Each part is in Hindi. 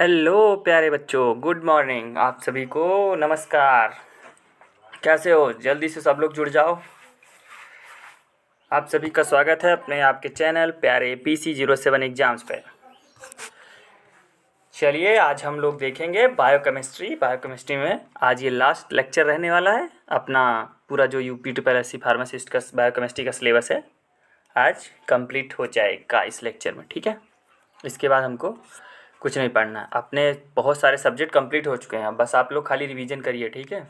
हेलो प्यारे बच्चों, गुड मॉर्निंग। आप सभी को नमस्कार। कैसे हो? जल्दी से सब लोग जुड़ जाओ। आप सभी का स्वागत है अपने आपके चैनल प्यारे PC07 एग्जाम्स पे। चलिए, आज हम लोग देखेंगे बायोकेमिस्ट्री में आज ये लास्ट लेक्चर रहने वाला है। अपना पूरा जो यूपी ट्रिपल एससी फार्मासिस्ट का बायोकेमिस्ट्री का सिलेबस है आज कंप्लीट हो जाएगा इस लेक्चर में, ठीक है। इसके बाद हमको कुछ नहीं पढ़ना। अपने बहुत सारे सब्जेक्ट कंप्लीट हो चुके हैं, बस आप लोग खाली रिवीजन करिए, ठीक है।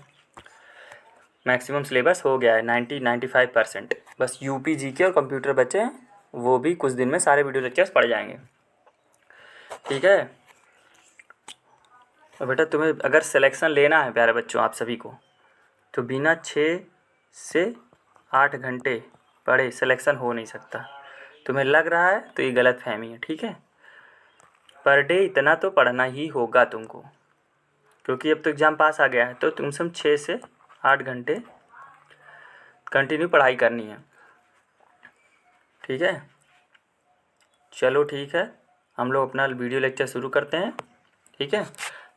मैक्सिमम सिलेबस हो गया है 95%। बस यूपी जीके और कंप्यूटर बचे हैं, वो भी कुछ दिन में सारे वीडियो लेक्चर्स पढ़ जाएंगे, ठीक है। और बेटा, तुम्हें अगर सिलेक्शन लेना है प्यारे बच्चों आप सभी को, तो बिना 6 से 8 घंटे पढ़े सिलेक्शन हो नहीं सकता। तुम्हें लग रहा है तो ये गलत फहमी है, ठीक है। पर डे इतना तो पढ़ना ही होगा तुमको, क्योंकि अब तो एग्ज़ाम पास आ गया है, तो तुम सब 6 से 8 घंटे कंटिन्यू पढ़ाई करनी है, ठीक है। चलो ठीक है, हम लोग अपना वीडियो लेक्चर शुरू करते हैं, ठीक है।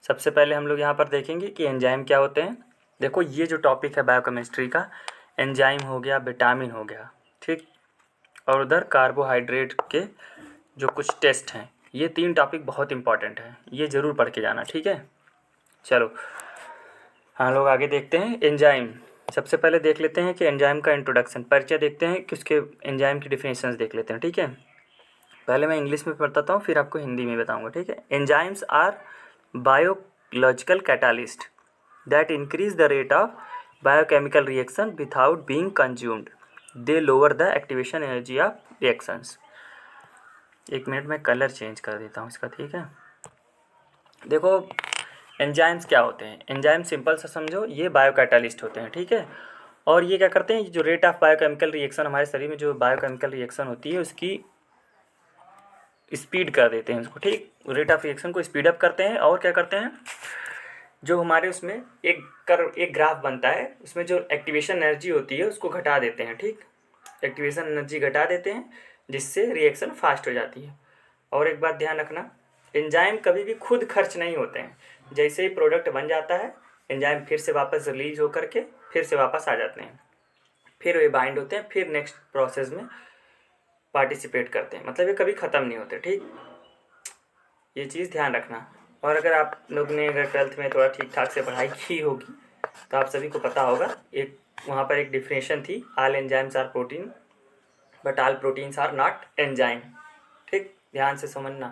सबसे पहले हम लोग यहाँ पर देखेंगे कि एंजाइम क्या होते हैं। देखो, ये जो टॉपिक है बायोकेमिस्ट्री का, एंजाइम हो गया, विटामिन हो गया, ठीक, और उधर कार्बोहाइड्रेट के जो कुछ टेस्ट हैं, ये 3 टॉपिक बहुत इंपॉर्टेंट हैं, ये ज़रूर पढ़ के जाना, ठीक है। चलो हम लोग आगे देखते हैं। एंजाइम सबसे पहले देख लेते हैं कि एंजाइम का इंट्रोडक्शन, परिचय देखते हैं कि उसके एंजाइम की डिफिनेशंस देख लेते हैं, ठीक है। पहले मैं इंग्लिश में बताता हूँ, फिर आपको हिंदी में बताऊँगा, ठीक है। Enzymes are biological catalyst that increase the rate of biochemical reaction without being consumed. They lower the activation energy of reactions. एक मिनट में कलर चेंज कर देता हूँ इसका, ठीक है। देखो, एंजाइम्स क्या होते हैं। एंजाइम सिंपल सा समझो, ये बायोकैटालिस्ट होते हैं, ठीक है। और ये क्या करते हैं, जो रेट ऑफ बायोकेमिकल रिएक्शन, हमारे शरीर में जो बायोकेमिकल रिएक्शन होती है उसकी स्पीड कर देते हैं उसको, ठीक। रेट ऑफ रिएक्शन को स्पीड अप करते हैं। और क्या करते हैं, जो हमारे उसमें एक ग्राफ बनता है, उसमें जो एक्टिवेशन एनर्जी होती है उसको घटा देते हैं, ठीक। एक्टिवेशन एनर्जी घटा देते हैं, जिससे रिएक्शन फास्ट हो जाती है। और एक बात ध्यान रखना, एंजाइम कभी भी खुद खर्च नहीं होते हैं। जैसे ही प्रोडक्ट बन जाता है, एंजाइम फिर से वापस रिलीज होकर के फिर से वापस आ जाते हैं, फिर वे बाइंड होते हैं, फिर नेक्स्ट प्रोसेस में पार्टिसिपेट करते हैं। मतलब ये कभी ख़त्म नहीं होते, ठीक। ये चीज़ ध्यान रखना। और अगर आप लोग ने अगर 12th में थोड़ा ठीक ठाक से पढ़ाई की होगी तो आप सभी को पता होगा, एक वहाँ पर एक डिफिनेशन थी, all enzymes are protein but all proteins are not enzyme, ठीक। ध्यान से समझना,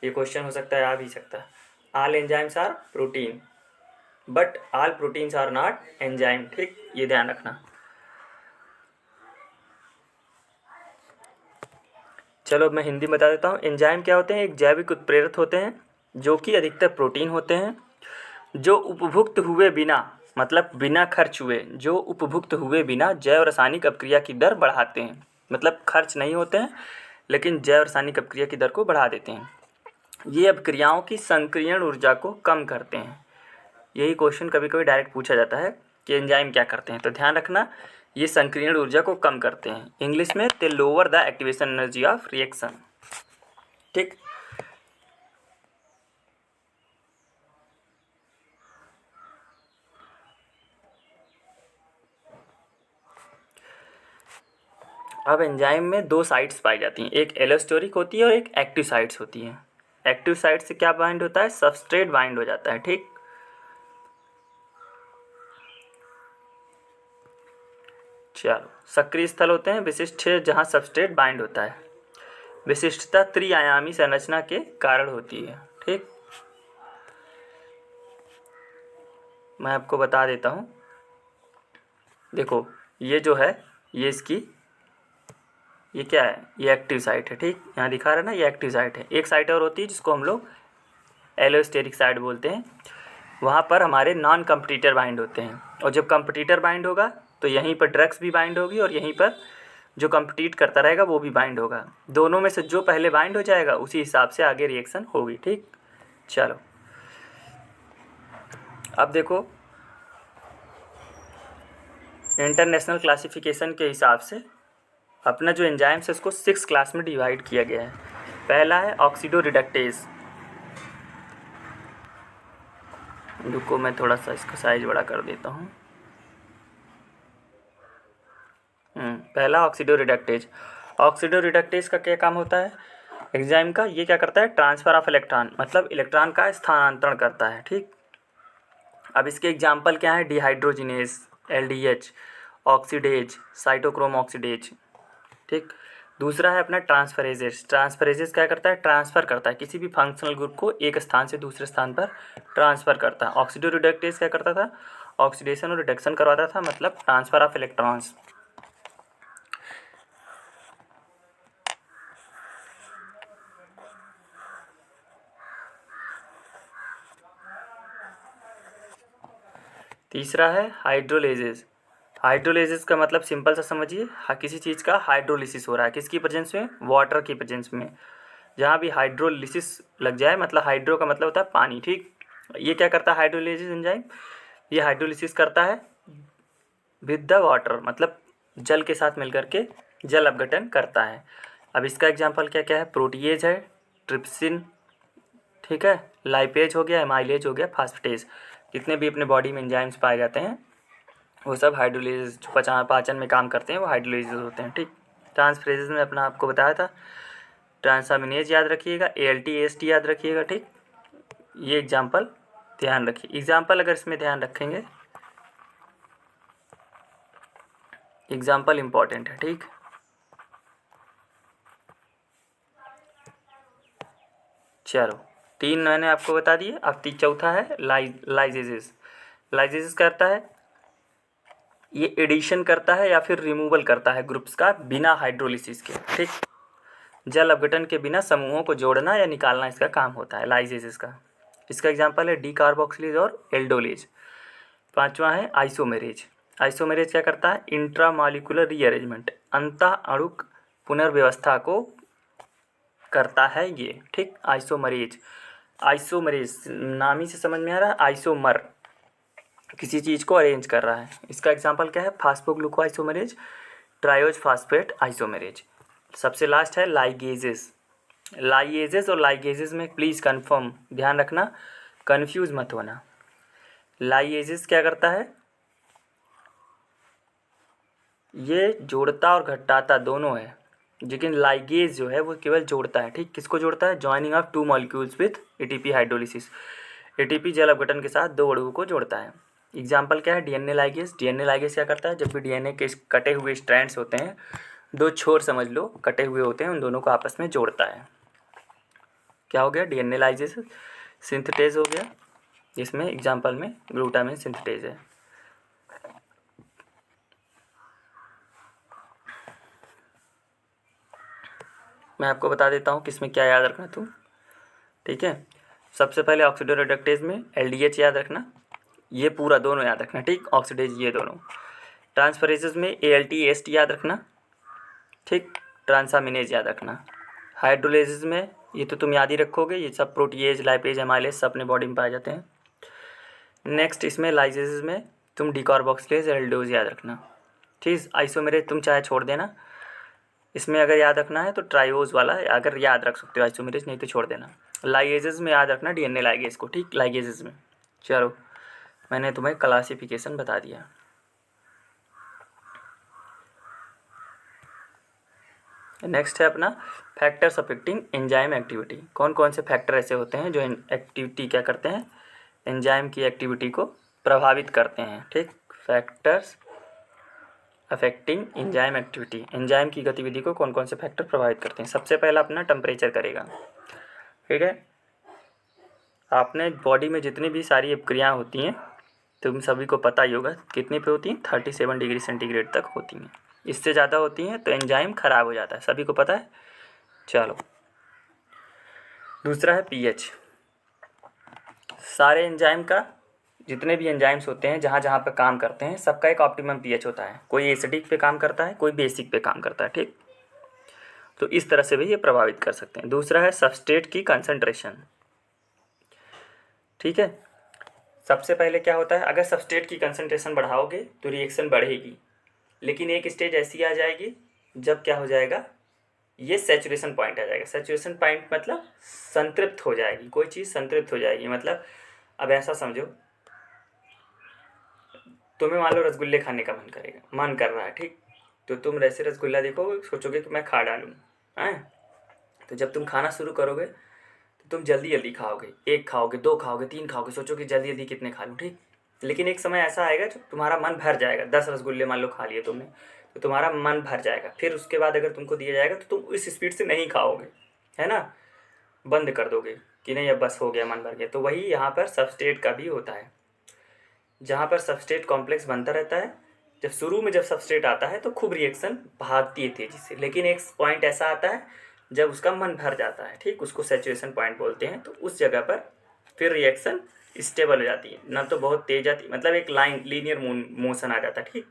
ये क्वेश्चन हो सकता है, आ भी सकता है। All enzymes are protein but all proteins are not enzyme, ठीक, ये ध्यान रखना। चलो अब मैं हिंदी में बता देता हूँ। एंजाइम क्या होते हैं, एक जैविक उत्प्रेरक होते हैं जो कि अधिकतर प्रोटीन होते हैं, जो उपभुक्त हुए बिना, मतलब बिना खर्च हुए, जो उपभुक्त हुए बिना जैव रासायनिक अपक्रिया की दर बढ़ाते हैं। मतलब खर्च नहीं होते हैं, लेकिन जैव रासायनिक अपक्रिया की दर को बढ़ा देते हैं। ये अपक्रियाओं की संक्रियण ऊर्जा को कम करते हैं। यही क्वेश्चन कभी कभी डायरेक्ट पूछा जाता है कि एंजाइम क्या करते हैं, तो ध्यान रखना, ये संक्रियण ऊर्जा को कम करते हैं। इंग्लिश में they lower the activation energy of reaction, ठीक। अब एंजाइम में 2 साइट्स पाई जाती हैं, एक एलोस्टोरिक होती है और एक एक्टिव साइट्स होती हैं। एक्टिव साइट से क्या बाइंड होता है, सबस्ट्रेट बाइंड हो जाता है, ठीक। चलो, सक्रिय स्थल होते हैं विशिष्ट जहाँ सबस्ट्रेट बाइंड होता है। विशिष्टता त्रिआयामी संरचना के कारण होती है, ठीक। मैं आपको बता देता हूँ, देखो ये जो है, ये इसकी, ये क्या है, ये एक्टिव साइट है, ठीक। यहाँ दिखा रहा है ना, ये एक्टिव साइट है। एक साइट और होती है जिसको हम लोग एलोस्टेरिक साइट बोलते हैं। वहाँ पर हमारे नॉन कंपटीटर बाइंड होते हैं, और जब कंपटीटर बाइंड होगा तो यहीं पर ड्रग्स भी बाइंड होगी, और यहीं पर जो कंपटीट करता रहेगा वो भी बाइंड होगा। दोनों में से जो पहले बाइंड हो जाएगा उसी हिसाब से आगे रिएक्शन होगी, ठीक। चलो अब देखो, इंटरनेशनल क्लासिफिकेशन के हिसाब से अपना जो एंजाइम्स है उसको 6 क्लास में डिवाइड किया गया है। पहला है ऑक्सीडो रिडक्टेज, रुको मैं थोड़ा सा इसका साइज बड़ा कर देता हूँ। पहला ऑक्सीडो रिडक्टेज। ऑक्सीडो रिडक्टेज का क्या काम होता है एंजाइम का? ये क्या करता है? ट्रांसफ़र ऑफ इलेक्ट्रॉन, मतलब इलेक्ट्रॉन का स्थानांतरण करता है। ठीक, अब इसके एग्जाम्पल क्या है? Dehydrogenase, LDH, oxidase, cytochrome oxidase. ठीक, दूसरा है अपना ट्रांसफरेजेस। ट्रांसफरेजेस क्या करता है? ट्रांसफ़र करता है, किसी भी फंक्शनल ग्रुप को एक स्थान से दूसरे स्थान पर ट्रांसफ़र करता है। ऑक्सीडो रिडक्टेज क्या करता था? ऑक्सीडेशन और रिडक्शन करवाता था, मतलब ट्रांसफ़र ऑफ इलेक्ट्रॉन्स। तीसरा है हाइड्रोलेजेस। हाइड्रोलेजेस का मतलब सिंपल सा समझिए, किसी चीज़ का हाइड्रोलिसिस हो रहा है, किसकी प्रेजेंस में? वाटर की प्रेजेंस में। जहाँ भी हाइड्रोलिसिस लग जाए, मतलब हाइड्रो का मतलब होता है पानी। ठीक, ये क्या करता है हाइड्रोलिसिस एंजाइम? ये हाइड्रोलिसिस करता है विद द वाटर, मतलब जल के साथ मिलकर के जल अपघटन करता है। अब इसका एग्जांपल क्या क्या है? प्रोटीएज है, ट्रिप्सिन, ठीक है, लाइपेज हो गया, एमाइलेज हो गया, फास्फेटेज। जितने भी अपने बॉडी में एंजाइम्स पाए जाते हैं वो सब हाइड्रोलिसिस, जो पाचन में काम करते हैं वो हाइड्रोलिसिस होते हैं। ठीक, ट्रांसफरेजेस में अपना आपको बताया था। ट्रांसामिनेज याद रखिएगा, ALT AST याद रखिएगा। ठीक, ये एग्जांपल ध्यान रखिए। एग्जांपल अगर इसमें ध्यान रखेंगे, एग्जांपल इम्पॉर्टेंट है। ठीक, चलो 3 मैंने आपको बता दिए। अब चौथा है लाइजेसिस। लाइजेसिस करता है, ये एडिशन करता है या फिर रिमूवल करता है ग्रुप्स का बिना हाइड्रोलिसिस के। ठीक, जल अपघटन के बिना समूहों को जोड़ना या निकालना इसका काम होता है लाइजेसिस का। इसका एग्जांपल है डीकार्बोक्सिलेज और एल्डोलेज। पांचवा है आइसोमेरेज। आइसोमेरेज क्या करता है? इंट्रामॉलिक्यूलर रीअरेंजमेंट, अंतः अणुक पुनर्व्यवस्था को करता है ये। ठीक, आइसोमरेज। आइसोमरेज नाम ही से समझ में आ रहा है, आइसोमर किसी चीज़ को अरेंज कर रहा है। इसका एग्जांपल क्या है? फास्फोग्लूको आइसोमरेज, ट्रायोज फास्फेट आइसोमरेज। सबसे लास्ट है लाइगेजेस। लाइगेजेस और लाइगेजेस में प्लीज़ कंफर्म ध्यान रखना, कंफ्यूज मत होना। लाइगेजेस क्या करता है? ये जोड़ता और घटाता दोनों है, लेकिन लाइगेज जो है वो केवल जोड़ता है। ठीक, किसको जोड़ता है? Joining of 2 molecules with ATP hydrolysis. ATP जल अपघटन के साथ 2 अणुओं को जोड़ता है। एग्जाम्पल क्या है? DNA ligase. DNA लाइगेज क्या करता है? जब भी DNA के कटे हुए स्ट्रैंड्स होते हैं, 2 छोर समझ लो कटे हुए होते हैं, उन दोनों को आपस में जोड़ता है। क्या हो गया? DNA ligase. सिंथेटेज हो गया, इसमें एग्जाम्पल में ग्लूटामिन सिंथेटेज है। मैं आपको बता देता हूँ किसमें क्या याद रखना तुम। ठीक है, सबसे पहले ऑक्सीडो रिडक्टेज में LDH याद रखना, ये पूरा दोनों याद रखना। ठीक, ऑक्सीडेज ये दोनों। ट्रांसफरेजेस में ALT AST याद रखना। ठीक, ट्रांसामिनेज याद रखना। हाइड्रोलेसिस में ये तो तुम याद ही रखोगे, ये सब प्रोटीएज, लाइपेज, एमाइलेज सब अपने बॉडी में पाए जाते हैं। नेक्स्ट इसमें लाइजेसिस में तुम डिकार्बोक्सिलेज, एल्डोज याद रखना। ठीक, आइसोमेरेज तुम चाहे छोड़ देना, इसमें अगर याद रखना है तो ट्रायोज वाला अगर याद रख सकते हो आइसोमेरेज, नहीं तो छोड़ देना। लाइगेजेस में याद रखना DNA लाइगेज को। ठीक, लाइगेजेस में। चलो मैंने तुम्हें क्लासिफिकेशन बता दिया। नेक्स्ट है अपना फैक्टर्स अफेक्टिंग एंजाइम एक्टिविटी। कौन कौन से फैक्टर ऐसे होते हैं जो एक्टिविटी क्या करते हैं? एंजाइम की एक्टिविटी को प्रभावित करते हैं। ठीक, factors affecting enzyme activity, enzyme की गतिविधि को कौन कौन से फैक्टर प्रभावित करते हैं? सबसे पहला अपना टेम्परेचर करेगा। ठीक है, आपने बॉडी में जितनी भी सारी अपक्रियाएँ होती हैं तुम सभी को पता ही होगा कितने पे होती हैं? 37 डिग्री सेंटीग्रेड तक होती हैं। इससे ज़्यादा होती हैं तो एंजाइम खराब हो जाता है, सभी को पता है। चलो दूसरा है pH। सारे एंजाइम का, जितने भी एंजाइम्स होते हैं जहाँ जहाँ पे काम करते हैं, सबका एक ऑप्टिमम pH होता है। कोई एसिडिक पे काम करता है, कोई बेसिक पे काम करता है। ठीक, तो इस तरह से भी ये प्रभावित कर सकते हैं। दूसरा है सबस्ट्रेट की कंसंट्रेशन। ठीक है, सबसे पहले क्या होता है? अगर सबस्ट्रेट की कंसंट्रेशन बढ़ाओगे तो रिएक्शन बढ़ेगी, लेकिन एक स्टेज ऐसी आ जाएगी जब क्या हो जाएगा? ये सैचुरेशन पॉइंट आ जाएगा। सैचुरेशन पॉइंट मतलब संतृप्त हो जाएगी, कोई चीज़ संतृप्त हो जाएगी। मतलब अब ऐसा समझो तुम्हें मान लो रसगुल्ले खाने का मन कर रहा है, ठीक। तो तुम ऐसे रसगुल्ला देखोगे, सोचोगे कि मैं खा डालूँ, हैं। तो जब तुम खाना शुरू करोगे तो तुम जल्दी जल्दी खाओगे, 1 खाओगे, 2 खाओगे, 3 खाओगे, सोचोगे जल्दी जल्दी कितने खा लूँ, ठीक। लेकिन एक समय ऐसा आएगा जब तुम्हारा मन भर जाएगा, 10 रसगुल्ले मान लो खा लिए तुमने, तो तुम्हारा मन भर जाएगा। फिर उसके बाद अगर तुमको दिया जाएगा तो तुम इस स्पीड से नहीं खाओगे, है ना, बंद कर दोगे कि नहीं अब बस हो गया, मन भर गया। तो वही यहाँ पर सबस्ट्रेट का भी होता है, जहाँ पर सबस्ट्रेट कॉम्प्लेक्स बनता रहता है। जब शुरू में जब सबस्ट्रेट आता है तो खूब रिएक्शन भागती है तेज़ी से, लेकिन एक पॉइंट ऐसा आता है जब उसका मन भर जाता है, ठीक, उसको सैचुरेशन पॉइंट बोलते हैं। तो उस जगह पर फिर रिएक्शन स्टेबल हो जाती है, ना तो बहुत तेज आती, मतलब एक लाइन लीनियर मोशन आ जाता है, ठीक,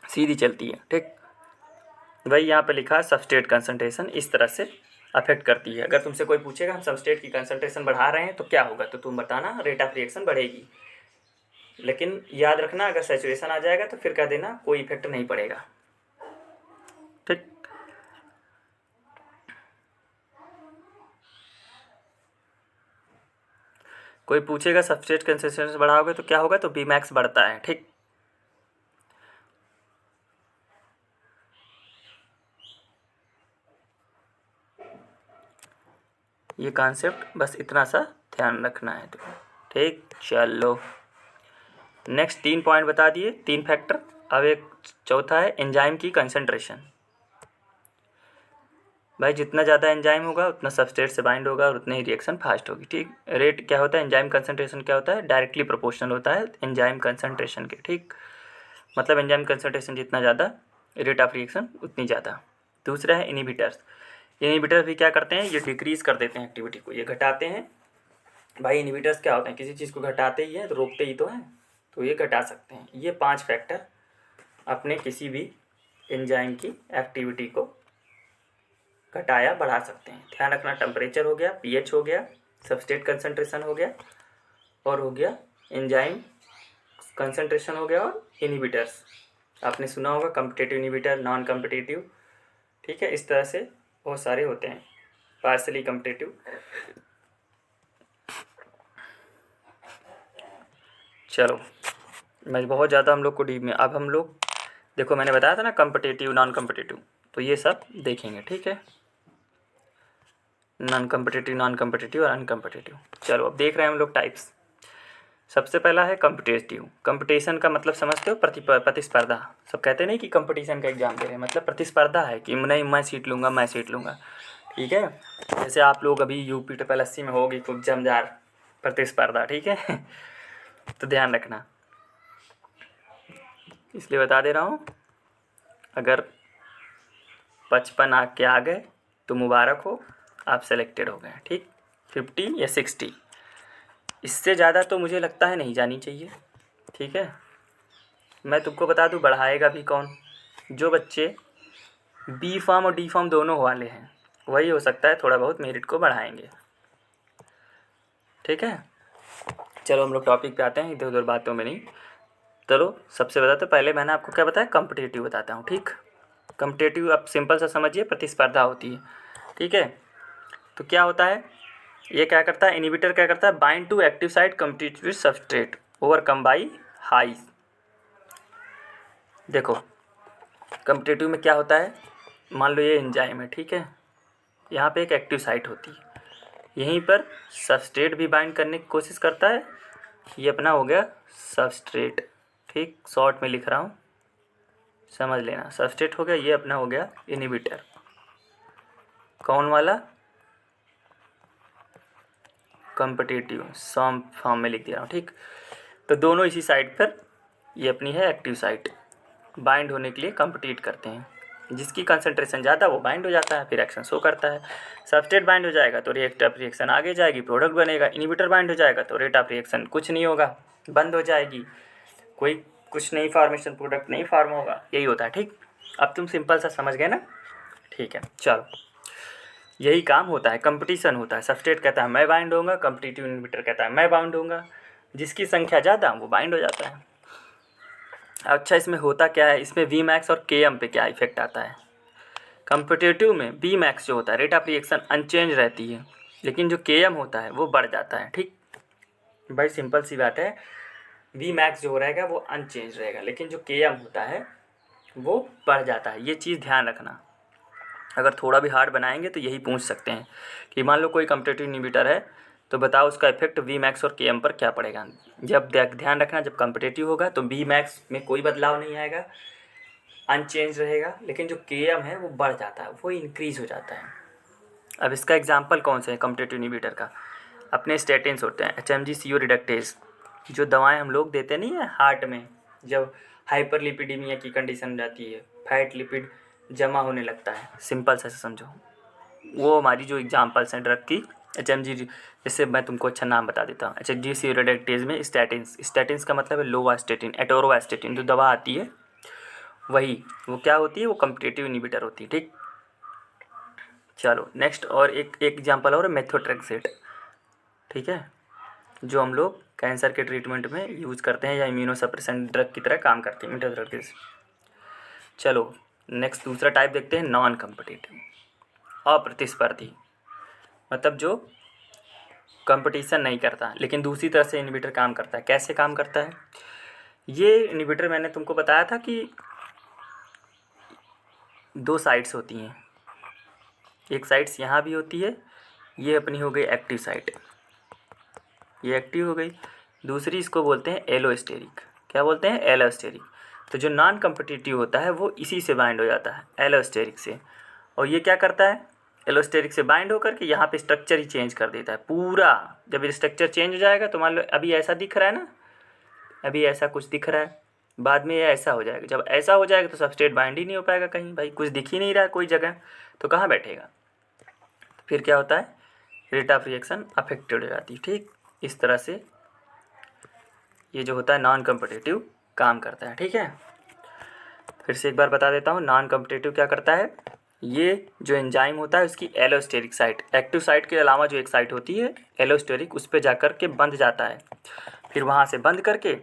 सीधी चलती है, ठीक। वही यहाँ पे लिखा है सबस्ट्रेट कंसंट्रेशन इस तरह से अफेक्ट करती है। अगर तुमसे कोई पूछेगा हम सबस्ट्रेट की कंसंट्रेशन बढ़ा रहे हैं तो क्या होगा, तो तुम बताना रेट ऑफ रिएक्शन बढ़ेगी। लेकिन याद रखना अगर सैचुरेशन आ जाएगा तो फिर कह देना कोई इफेक्ट नहीं पड़ेगा, ठीक। कोई पूछेगा सबस्ट्रेट कंसंट्रेशन बढ़ाओगे तो क्या होगा, तो बी मैक्स बढ़ता है, ठीक। ये कॉन्सेप्ट बस इतना सा ध्यान रखना है तुम्हें, ठीक। चलो नेक्स्ट 3 पॉइंट बता दिए, 3 फैक्टर। अब एक चौथा है एंजाइम की कंसंट्रेशन। भाई जितना ज़्यादा एंजाइम होगा उतना सबस्ट्रेट से बाइंड होगा और उतनी ही रिएक्शन फास्ट होगी, ठीक। रेट क्या होता है, एंजाइम कंसंट्रेशन क्या होता है, डायरेक्टली प्रोपोर्शनल होता है एंजाइम कंसंट्रेशन के, ठीक। मतलब एंजाइम कंसंट्रेशन जितना ज़्यादा रेट ऑफ रिएक्शन उतनी ज़्यादा। दूसरा है इनहिबिटर्स। इनहिबिटर्स भी क्या करते हैं, ये डिक्रीज़ कर देते हैं एक्टिविटी को, ये घटाते हैं। भाई इनहिबिटर्स क्या होते हैं, किसी चीज़ को घटाते ही हैं तो रोकते ही तो हैं, तो ये घटा सकते हैं। ये 5 फैक्टर अपने किसी भी एंजाइम की एक्टिविटी को घटाया बढ़ा सकते हैं। ध्यान रखना, टेम्परेचर हो गया, पीएच हो गया, सबस्ट्रेट कंसंट्रेशन हो गया, और हो गया एंजाइम कंसंट्रेशन हो गया, और इनहिबिटर्स आपने सुना होगा, कम्पिटिटिव इनहिबिटर, नॉन कम्पिटिटिव, ठीक है। इस तरह से बहुत सारे होते हैं, पार्शली कम्पिटिटिव। चलो मैं बहुत ज़्यादा हम लोग को डीप में, अब हम लोग देखो मैंने बताया था ना कम्पिटिटिव नॉन कम्पिटिटिव, तो ये सब देखेंगे, ठीक है। नॉन कम्पिटिटिव और अनकम्पिटिटिव। चलो अब देख रहे हैं हम लोग टाइप्स। सबसे पहला है कम्पिटिटिव। कंपटीशन का मतलब समझते हो, प्रतिस्पर्धा। सब कहते नहीं कि कंपटीशन का एग्जाम दे रहे हैं, मतलब प्रतिस्पर्धा है कि नहीं मैं सीट लूँगा, मैं सीट लूँगा, ठीक है। जैसे आप लोग अभी यूपी ट्रिपल में होगी खूब जमदार प्रतिस्पर्धा, ठीक है। तो ध्यान रखना, इसलिए बता दे रहा हूँ। अगर 55 आके आ गए तो मुबारक हो, आप सेलेक्टेड हो गए, ठीक। 50 या 60, इससे ज़्यादा तो मुझे लगता है नहीं जानी चाहिए, ठीक है। मैं तुमको बता दूँ बढ़ाएगा भी कौन, जो बच्चे बी फॉर्म और डी फॉर्म दोनों वाले हैं वही हो सकता है थोड़ा बहुत मेरिट को बढ़ाएंगे, ठीक है। चलो हम लोग टॉपिक पे आते हैं, इधर उधर बातों में नहीं। चलो सबसे बताते तो पहले मैंने आपको क्या बताया, कम्पिटिटिव बताता हूँ, ठीक। कम्पिटिटिव आप सिंपल सा समझिए, प्रतिस्पर्धा होती है, ठीक है। तो क्या होता है, ये क्या करता है, इनहिबिटर क्या करता है, bind to active site compete with substrate overcome by high. देखो कम्पिटिटिव में क्या होता है, मान लो ये एंजाइम है, ठीक है। यहाँ पे एक एक्टिव साइट होती है, यहीं पर सबस्ट्रेट भी बाइंड करने की कोशिश करता है। ये अपना हो गया सबस्ट्रेट, ठीक, शॉर्ट में लिख रहा हूँ, समझ लेना। सबस्ट्रेट हो गया, ये अपना हो गया इनहिबिटर। कौन वाला, कम्पिटिटिव, सॉम फॉर्म में लिख दिया हूँ, ठीक। तो दोनों इसी साइड पर, ये अपनी है एक्टिव साइट, बाइंड होने के लिए कम्पिटिट करते हैं। जिसकी कंसंट्रेशन ज़्यादा वो बाइंड हो जाता है, फिर एक्शन शो करता है। सबस्ट्रेट बाइंड हो जाएगा तो रेट ऑफ रिएक्शन आगे जाएगी, प्रोडक्ट बनेगा। इनहिबिटर बाइंड हो जाएगा तो रेट ऑफ रिएक्शन कुछ नहीं होगा, बंद हो जाएगी, कोई कुछ नहीं फॉर्मेशन, प्रोडक्ट नहीं फॉर्म होगा, यही होता है, ठीक। अब तुम सिंपल सा समझ गए ना, ठीक है। चलो यही काम होता है, कंपटीशन होता है। सबस्ट्रेट कहता है मैं बाइंड होऊंगा, कम्पिटिटिव इनहिबिटर कहता है मैं बाइंड होऊंगा। जिसकी संख्या ज़्यादा वो बाइंड हो जाता है। अच्छा इसमें होता क्या है, इसमें वी मैक्स और के एम पे क्या इफेक्ट आता है। कम्पिटिटिव में वी मैक्स जो होता है, रेट ऑफ रिएक्शन अनचेंज रहती है, लेकिन जो के एम होता है वो बढ़ जाता है, ठीक। भाई सिंपल सी बात है, वी मैक्स जो रहेगा वो अनचेंज रहेगा, लेकिन जो के एम होता है वो बढ़ जाता है। ये चीज़ ध्यान रखना। अगर थोड़ा भी हार्ड बनाएंगे तो यही पूछ सकते हैं कि मान लो कोई कम्पिटिटिव इनहिबिटर है तो बताओ उसका इफेक्ट वी मैक्स और के एम पर क्या पड़ेगा। जब ध्यान रखना, जब कम्पिटिटिव होगा तो वी मैक्स में कोई बदलाव नहीं आएगा, अनचेंज रहेगा, लेकिन जो के एम है वो बढ़ जाता है, वो इंक्रीज़ हो जाता है। अब इसका एग्जाम्पल कौन सा है कम्पिटिटिव इनहिबिटर का? अपने स्टेटिन्स होते हैं, HMG CO रिडक्टेज, जो दवाएं हम लोग देते नहीं है हार्ट में, जब हाइपरलिपिडीमिया की कंडीशन जाती है, फैट लिपिड जमा होने लगता है, सिंपल से समझो। वो हमारी जो एग्जांपल्स हैं ड्रग की, HMG, जैसे मैं तुमको अच्छा नाम बता देता हूँ। HMG CO रिडक्टेज में स्टैटिन्स का मतलब है लोवास्टेटिन, एटोरोवास्टेटिन जो दवा आती है वही, वो क्या होती है, वो कम्पिटिटिव इनहिबिटर होती है। ठीक, चलो नेक्स्ट, और एक एग्जांपल और मेथोट्रेक्सेट, ठीक है, जो हम लोग कैंसर के ट्रीटमेंट में यूज़ करते हैं या इम्यूनोसप्रेसेंट ड्रग की तरह काम करती है, मेथोट्रेक्सेट। चलो नेक्स्ट दूसरा टाइप देखते हैं, नॉन कम्पिटिटिव, अप्रतिस्पर्धी, मतलब जो कंपटीशन नहीं करता लेकिन दूसरी तरह से इनहिबिटर काम करता है। कैसे काम करता है ये इनहिबिटर? मैंने तुमको बताया था कि दो साइट्स होती हैं, एक साइट्स यहाँ भी होती है, ये अपनी हो गई एक्टिव साइट, ये एक्टिव हो गई। दूसरी इसको बोलते हैं एलोस्टेरिक। क्या बोलते हैं? एलोस्टेरिक। तो जो नॉन कम्पिटिटिव होता है वो इसी से बाइंड हो जाता है, एलोस्टेरिक से। और ये क्या करता है, एलोस्टेरिक से बाइंड होकर के यहाँ पे स्ट्रक्चर ही चेंज कर देता है पूरा। जब ये स्ट्रक्चर चेंज हो जाएगा तो मान लो अभी ऐसा दिख रहा है ना, अभी ऐसा कुछ दिख रहा है, बाद में ये ऐसा हो जाएगा। जब ऐसा हो जाएगा तो सबस्ट्रेट बाइंड ही नहीं हो पाएगा कहीं, भाई कुछ दिख ही नहीं रहा है कोई जगह, तो कहाँ बैठेगा? फिर क्या होता है, रेट ऑफ रिएक्शन अफेक्टेड हो जाती है। ठीक, इस तरह से ये जो होता है नॉन कम्पिटिटिव काम करता है। ठीक है, फिर से एक बार बता देता हूँ, नॉन कम्पिटिटिव क्या करता है, ये जो एंजाइम होता है उसकी एलोस्टेरिक साइट, एक्टिव साइट के अलावा जो एक साइट होती है एलोस्टेरिक, उस पर जाकर के बंध जाता है, फिर वहाँ से बंद करके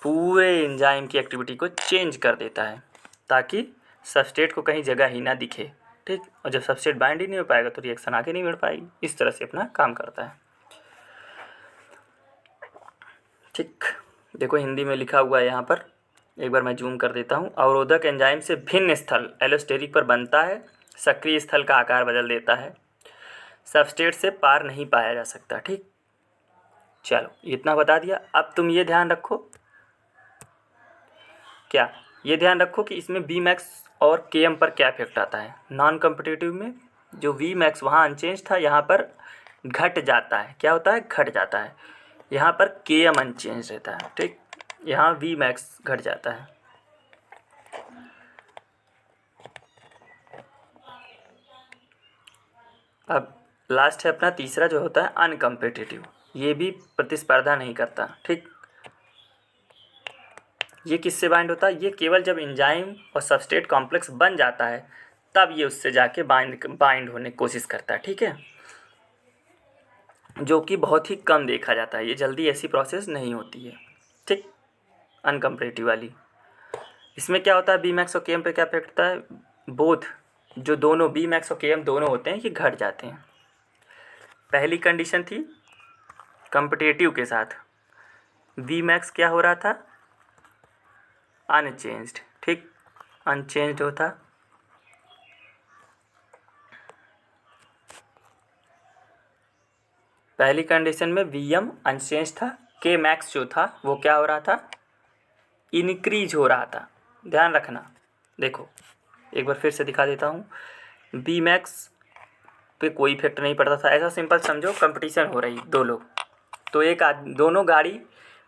पूरे एंजाइम की एक्टिविटी को चेंज कर देता है ताकि सबस्ट्रेट को कहीं जगह ही ना दिखे। ठीक, और जब सबस्ट्रेट बाइंड ही नहीं हो पाएगा तो रिएक्शन आगे नहीं बढ़ पाएगी। इस तरह से अपना काम करता है। ठीक, देखो हिंदी में लिखा हुआ है यहाँ पर, एक बार मैं जूम कर देता हूँ। अवरोधक एंजाइम से भिन्न स्थल एलोस्टेरिक पर बनता है, सक्रिय स्थल का आकार बदल देता है, सबस्ट्रेट से पार नहीं पाया जा सकता। ठीक, चलो इतना बता दिया। अब तुम ये ध्यान रखो, क्या ये ध्यान रखो कि इसमें वी मैक्स और के एम पर क्या इफेक्ट आता है। नॉन कम्पिटिटिव में जो वी मैक्स वहाँ अनचेंज था, यहाँ पर घट जाता है। क्या होता है? घट जाता है। यहाँ पर के एम अनचेंज रहता है। ठीक, यहाँ वी मैक्स घट जाता है। अब लास्ट है अपना तीसरा जो होता है अनकम्पिटिटिव, ये भी प्रतिस्पर्धा नहीं करता। ठीक, ये किससे बाइंड होता है? ये केवल जब एंजाइम और सबस्ट्रेट कॉम्प्लेक्स बन जाता है तब ये उससे जाके बाइंड होने की कोशिश करता है। ठीक है, जो कि बहुत ही कम देखा जाता है, ये जल्दी ऐसी प्रोसेस नहीं होती है। ठीक, अनकम्पिटिटिव वाली। इसमें क्या होता है, बी मैक्स और के एम पे क्या इफेक्ट होता है? बोथ, जो दोनों बी मैक्स और के एम दोनों होते हैं ये घट जाते हैं। पहली कंडीशन थी कम्पिटिटिव के साथ वी मैक्स क्या हो रहा था? अनचेंज्ड। ठीक, अनचेंज्ड होता। पहली कंडीशन में वी एम अनचेंज था, के मैक्स जो था वो क्या हो रहा था? इनक्रीज हो रहा था। ध्यान रखना, देखो एक बार फिर से दिखा देता हूँ। बी मैक्स पे कोई इफेक्ट नहीं पड़ता था। ऐसा सिंपल समझो, कंपटीशन हो रही दो लोग, तो एक दोनों गाड़ी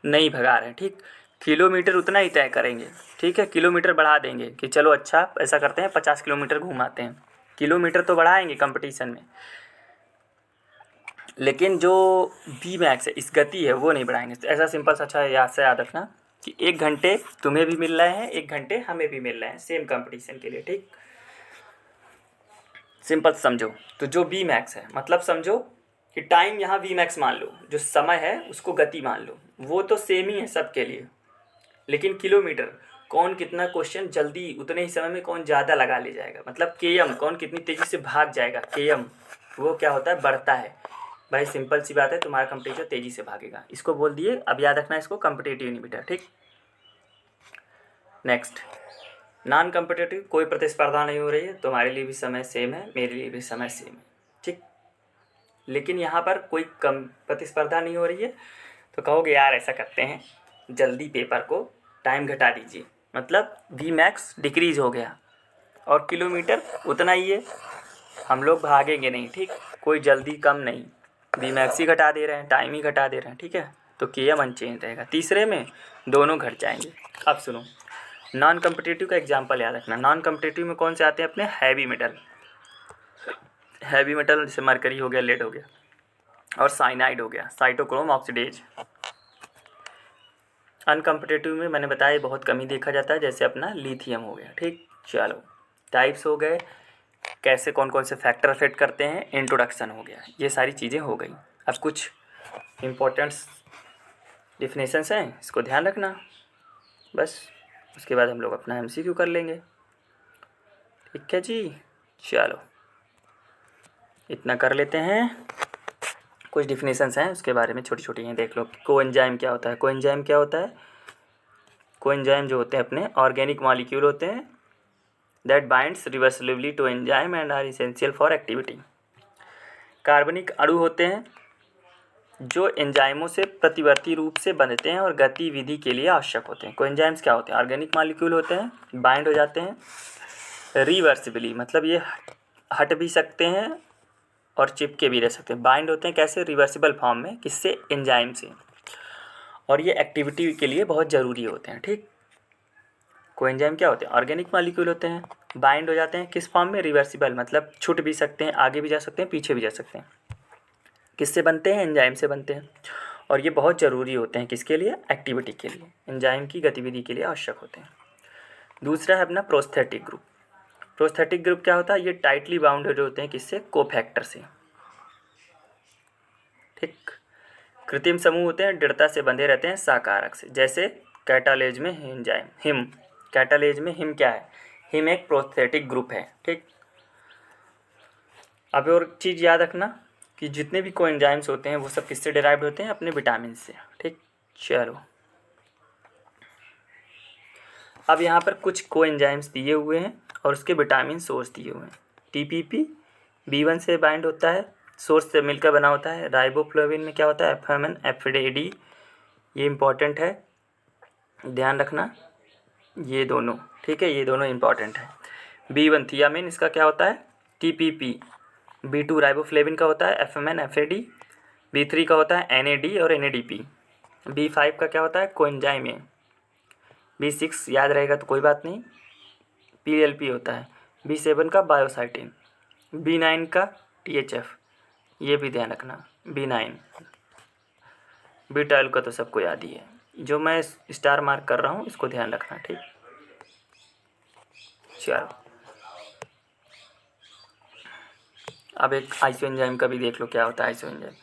नहीं भगा रहे हैं। ठीक, किलोमीटर उतना ही तय करेंगे। ठीक है, किलोमीटर बढ़ा देंगे कि चलो अच्छा ऐसा करते हैं 50 किलोमीटर घुमाते हैं, किलोमीटर तो बढ़ाएंगे कंपटीशन में, लेकिन जो बी मैक्स है, इस गति है, वो नहीं बढ़ाएंगे। तो ऐसा सिंपल सा अच्छा याद से याद रखना कि 1 घंटे तुम्हें भी मिल रहे हैं, 1 घंटे हमें भी मिल रहे हैं सेम कंपटीशन के लिए। ठीक, सिंपल समझो। तो जो बी मैक्स है, मतलब समझो कि टाइम यहाँ वी मैक्स मान लो, जो समय है उसको गति मान लो, वो तो सेम ही है सबके लिए, लेकिन किलोमीटर कौन कितना क्वेश्चन जल्दी उतने ही समय में कौन ज़्यादा लगा ले जाएगा, मतलब के एम कौन कितनी तेज़ी से भाग जाएगा, के एम वो क्या होता है? बढ़ता है। भाई सिंपल सी बात है, तुम्हारा कंपटीटर तेज़ी से भागेगा। इसको बोल दिए, अब याद रखना इसको कॉम्पिटिटिव इनहिबिटर। ठीक, नेक्स्ट नॉन कॉम्पिटिटिव, कोई प्रतिस्पर्धा नहीं हो रही है, तुम्हारे लिए भी समय सेम है, मेरे लिए भी समय सेम है। ठीक, लेकिन यहाँ पर कोई कम प्रतिस्पर्धा नहीं हो रही है तो कहोगे यार ऐसा करते हैं, जल्दी पेपर को टाइम घटा दीजिए, मतलब वी मैक्स डिक्रीज हो गया और किलोमीटर उतना ही है, हम लोग भागेंगे नहीं। ठीक, कोई जल्दी कम नहीं, वी मैक्स ही घटा दे रहे हैं, टाइम ही घटा दे रहे हैं। ठीक है, तो KM अनचेंज रहेगा। तीसरे में दोनों घट जाएंगे। अब सुनो, नॉन कम्पिटिटिव का एग्जाम्पल याद रखना। नॉन कम्पिटिटिव में कौन से आते हैं अपने? हैवी मेटल, हैवी मेटल जैसे मरकरी हो गया, लेड हो गया, और साइनाइड हो गया, साइटोक्रोम ऑक्सीडेज। अनकम्पिटिटिव में मैंने बताया बहुत कम ही देखा जाता है, जैसे अपना लिथियम हो गया। ठीक, चलो टाइप्स हो गए, कैसे कौन कौन से फैक्टर अफेक्ट करते हैं, इंट्रोडक्शन हो गया, ये सारी चीज़ें हो गई। अब कुछ इम्पोर्टेंट्स डिफिनेशंस हैं, इसको ध्यान रखना बस, उसके बाद हम लोग अपना MCQ कर लेंगे। ठीक है जी, चलो इतना कर लेते हैं। कुछ डिफिनेशंस हैं उसके बारे में छोटी छोटी हैं, देख लो। कोएंजाइम क्या होता है? कोएंजाइम क्या होता है? कोएंजाइम जो होते हैं अपने ऑर्गेनिक मॉलिक्यूल होते हैं that binds reversibly to enzyme and are essential for activity. कार्बनिक अणु होते हैं जो एंजाइमों से प्रतिवर्ती रूप से बंधते हैं और गतिविधि के लिए आवश्यक होते हैं। कोएंजाइम्स क्या होते हैं? ऑर्गेनिक मॉलिक्यूल होते हैं, बाइंड हो जाते हैं रिवर्सिबली, मतलब ये हट भी सकते हैं और चिपके भी रह सकते हैं। बाइंड होते हैं कैसे? रिवर्सिबल फॉर्म में, किससे? एंजाइम से, और ये एक्टिविटी के लिए बहुत ज़रूरी होते हैं। ठीक, कोएंजाइम क्या होते हैं? ऑर्गेनिक मॉलिक्यूल होते हैं, बाइंड हो जाते हैं किस फॉर्म में? रिवर्सिबल, मतलब छूट भी सकते हैं, आगे भी जा सकते हैं, पीछे भी जा सकते हैं। किससे बनते हैं? एंजाइम से बनते हैं, और ये बहुत ज़रूरी होते हैं किसके लिए? एक्टिविटी के लिए, एंजाइम की गतिविधि के लिए आवश्यक होते हैं। दूसरा है अपना प्रोस्थेटिक ग्रुप। प्रोस्थेटिक ग्रुप क्या होता है? ये टाइटली बाउंडेड होते हैं किससे? कोफैक्टर से। ठीक, कृत्रिम समूह होते हैं, दृढ़ता से बंधे रहते हैं सहकारक से, जैसे कैटालेज में एंजाइम हिम। कैटालेज में हिम क्या है? हिम एक प्रोस्थेटिक ग्रुप है। ठीक, अब और चीज़ याद रखना कि जितने भी कोएंजाइम्स होते हैं वो सब किससे डिराइव्ड होते हैं? अपने विटामिन से। ठीक, चलो अब यहाँ पर कुछ कोएंजाइम्स दिए हुए हैं और उसके विटामिन सोर्स दिए हुए हैं। TPP B1 से बाइंड होता है, सोर्स से मिलकर बना होता है। राइबोफ्लाविन में क्या होता है? FMN FAD, ये इम्पॉर्टेंट है, ध्यान रखना ये दोनों। ठीक है, ये दोनों इम्पॉर्टेंट है। B1 थियामिन, इसका क्या होता है? TPP। B2 राइबोफ्लेविन का होता है FMN FAD। B3 का होता है NAD और NADP। B5 का क्या होता है? कोएंजाइम है। B6 याद रहेगा तो कोई बात नहीं, PLP होता है। B7 का बायोसाइटिन। B9 का THF, ये भी ध्यान रखना। B9। B12 का तो सबको याद ही है, जो मैं स्टार मार्क कर रहा हूँ इसको ध्यान रखना। ठीक, चलो अब एक आइसोएंजाइम का भी देख लो क्या होता है आइसोएंजाइम।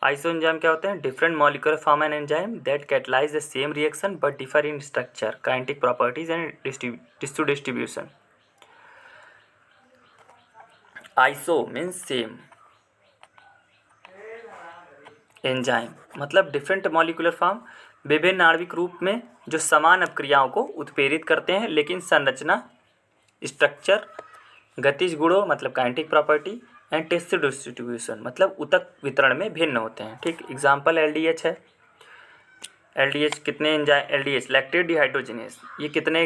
आइसोएंजाइम क्या होते हैं? Different molecular form an enzyme that catalyse the same reaction but differ in structure, kinetic properties and tissue distribution. Iso means same, enzyme मतलब डिफरेंट मॉलिक्यूलर फॉर्म, विभिन्न आणविक रूप में जो समान अपक्रियाओं को उत्प्रेरित करते हैं, लेकिन संरचना, स्ट्रक्चर, गतिज गुणों मतलब kinetic property and tissue distribution मतलब ऊतक वितरण में भिन्न होते हैं। ठीक, एग्जाम्पल LDH है। LDH कितने एंजाइम? LDH लैक्टेट डिहाइड्रोजिनेस, ये कितने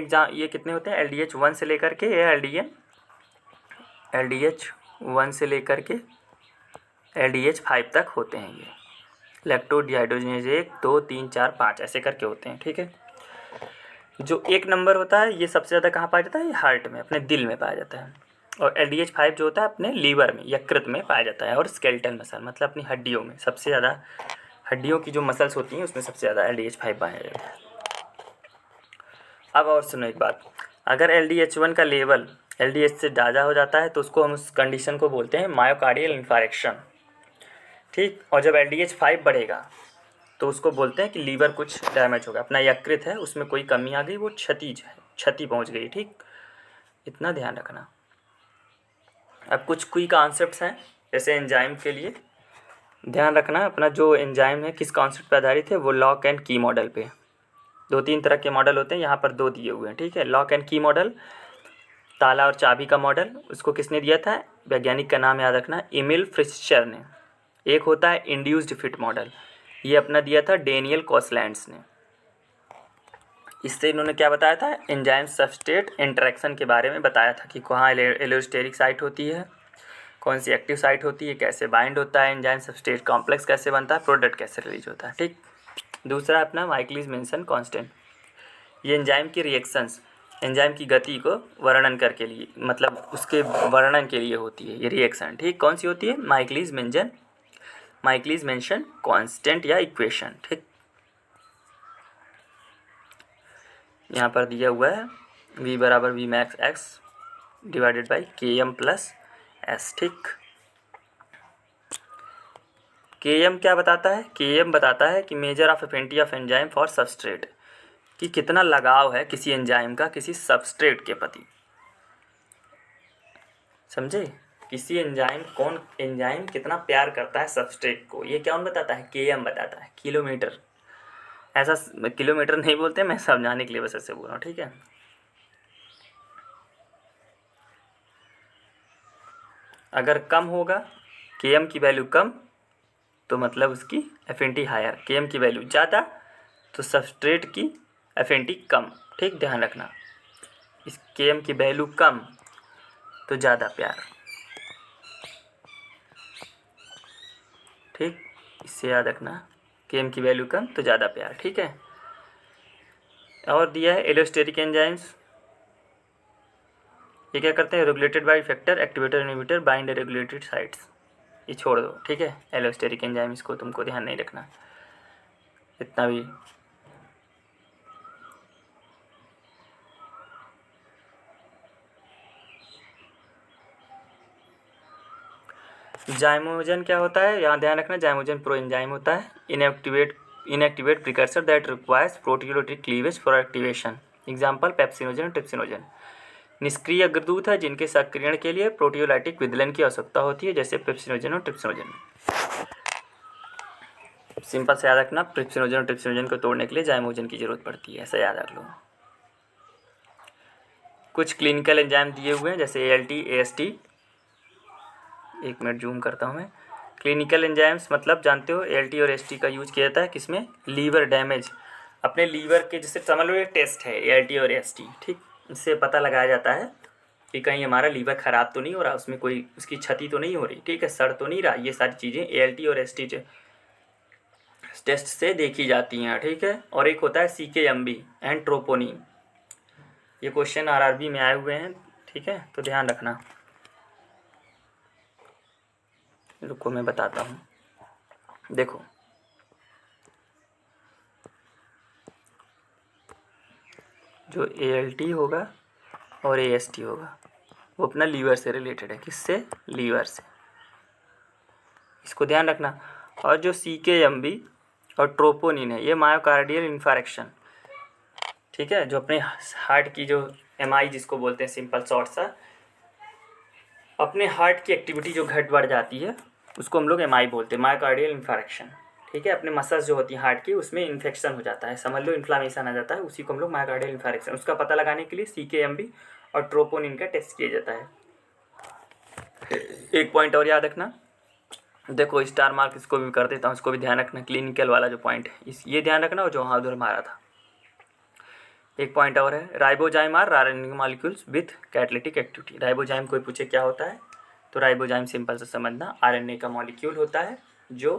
होते हैं? LDH 1 से लेकर के LDH 1 से लेकर के LDH 5 तक होते हैं। ये लैक्टो डिहाइड्रोजिनेज 1 2 3 4 5 ऐसे करके होते हैं। ठीक है, जो 1 नंबर होता है ये सबसे ज़्यादा कहाँ पाया जाता है? हार्ट में, अपने दिल में पाया जाता है। और LDH 5 जो होता है अपने लीवर में, यकृत में पाया जाता है। और स्केलेटल मसल मतलब अपनी हड्डियों में, सबसे ज़्यादा हड्डियों की जो मसल्स होती हैं उसमें सबसे ज़्यादा LDH 5 पाया जाता है। अब और सुनो एक बात, अगर LDH 1 का लेवल LDH से ज़्यादा हो जाता है तो उसको हम उस कंडीशन को बोलते हैं मायोकार्डियल इन्फारेक्शन। ठीक, और जब LDH 5 बढ़ेगा तो उसको बोलते हैं कि लीवर कुछ डैमेज हो गया, अपना यकृत है उसमें कोई कमी आ गई, वो क्षति पहुंच गई। ठीक, इतना ध्यान रखना। अब कुछ क्विक कॉन्सेप्ट्स हैं जैसे एंजाइम के लिए, ध्यान रखना अपना जो एंजाइम है किस कॉन्सेप्ट पे आधारित है, वो लॉक एंड की मॉडल पे। 2-3 तरह के मॉडल होते हैं, यहाँ पर 2 दिए हुए हैं, ठीक है। लॉक एंड की मॉडल, ताला और चाबी का मॉडल, उसको किसने दिया था? वैज्ञानिक का नाम याद रखना, एमिल फ्रिश्चर ने। एक होता है इंड्यूस्ड फिट मॉडल, ये अपना दिया था डेनियल कॉसलैंड्स ने। इससे इन्होंने क्या बताया था? एंजाइम सबस्ट्रेट इंटरेक्शन के बारे में बताया था कि कहाँ एलोस्टेरिक साइट होती है, कौन सी एक्टिव साइट होती है, कैसे बाइंड होता है, एंजाइम सबस्ट्रेट कॉम्प्लेक्स कैसे बनता है, प्रोडक्ट कैसे रिलीज होता है, ठीक। दूसरा अपना माइकलिस मेंशन कांस्टेंट, ये एंजाइम की रिएक्शंस, एंजाइम की गति को वर्णन करके लिए, मतलब उसके वर्णन के लिए होती है ये रिएक्शन, ठीक। कौन सी होती है? माइकलिस मेंशन कांस्टेंट या इक्वेशन, ठीक। यहाँ पर दिया हुआ है v बराबर V max X divided by K M plus S, ठीक। के एम क्या बताता है? के एम बताता है कि measure of affinity of enzyme for substrate, कि कितना लगाव है किसी एंजाइम का किसी सबस्ट्रेट के प्रति, समझे? किसी एंजाइम कितना प्यार करता है सबस्ट्रेट को, ये क्या बताता है? के एम बताता है, किलोमीटर। ऐसा किलोमीटर नहीं बोलते, मैं समझाने के लिए बस ऐसे बोल रहा हूँ, ठीक है। अगर कम होगा के एम की वैल्यू कम, तो मतलब उसकी एफिनिटी हायर, के एम की वैल्यू ज़्यादा तो सबस्ट्रेट की एफिनिटी कम, ठीक। ध्यान रखना, इस के एम की वैल्यू कम तो ज़्यादा प्यार, ठीक। इससे याद रखना, के एम की वैल्यू कम तो ज़्यादा प्यार, ठीक है। और दिया है एलोस्टेरिक एंजाइम्स, ये क्या करते हैं? Regulated by factor, activator, inhibitor, bind regulated sites, ये छोड़ दो, ठीक है। एलोस्टेरिक एंजाइम इसको तुमको ध्यान नहीं रखना इतना भी। जाइमोजन क्या होता है? यहाँ ध्यान रखना, जाइमोजन प्रो एंजाइम होता है, inactivate precursor that requires proteolytic cleavage for activation. Example pepsinogen, trypsinogen. निष्क्रिय अग्रदूत है जिनके सक्रियण के लिए प्रोटीओलाइटिक विदलन की आवश्यकता होती है, जैसे पेप्सिनोजन और ट्रिप्सिनोजन। सिंपल से याद रखना, पेप्सिनोजन और ट्रिप्सिनोजन को तोड़ने के लिए जाइमोजन की जरूरत पड़ती है, ऐसा याद रख लो। कुछ क्लिनिकल एंजाइम दिए हुए हैं, जैसे ALT, AST। एक मिनट जूम करता हूँ मैं। क्लिनिकल एंजाइम्स मतलब जानते हो, ALT और AST का यूज किया जाता है किसमें? लीवर डैमेज, अपने लीवर के, जैसे समझ लो ये टेस्ट है ALT और AST, ठीक। इससे पता लगाया जाता है कि कहीं हमारा लीवर ख़राब तो नहीं हो रहा, उसमें कोई उसकी क्षति तो नहीं हो रही, ठीक है, सड़ तो नहीं रहा। ये सारी चीज़ें ALT और AST टेस्ट से देखी जाती हैं, ठीक है। और एक होता है CKMB एंड ट्रोपोनिन, ये क्वेश्चन RRB में आए हुए हैं, ठीक है, तो ध्यान रखना। रुको मैं बताता हूँ, देखो जो ALT होगा और AST होगा वो अपना लीवर से रिलेटेड है, किससे? लीवर से, इसको ध्यान रखना। और जो CKMB और ट्रोपोनिन है, ये मायोकार्डियल इन्फारेक्शन, ठीक है, जो अपने हार्ट की जो MI जिसको बोलते हैं, सिंपल शॉर्ट सा, अपने हार्ट की एक्टिविटी जो घट बढ़ जाती है उसको हम लोग MI बोलते हैं, मायोकार्डियल इन्फारेक्शन, ठीक है। अपने मसल्स जो होती है हार्ट की, उसमें इन्फेक्शन हो जाता है, समझ लो इन्फ्लामेशन आ जाता है, उसी को हम लोग मायोकार्डियल इन्फारेक्शन, उसका पता लगाने के लिए CKMB और ट्रोपोनिन का टेस्ट किया जाता है। एक पॉइंट और याद रखना, देखो स्टार मार्क इसको भी कर देता हूँ, इसको भी ध्यान रखना, क्लिनिकल वाला जो पॉइंट है ये ध्यान रखना, और जो वहाँ उधर मारा था। एक पॉइंट और है, ribozyme are RNA molecules with catalytic activity. Ribozyme कोई पूछे क्या होता है, तो राइबोजाइम सिंपल से समझना, RNA का मॉलिक्यूल होता है जो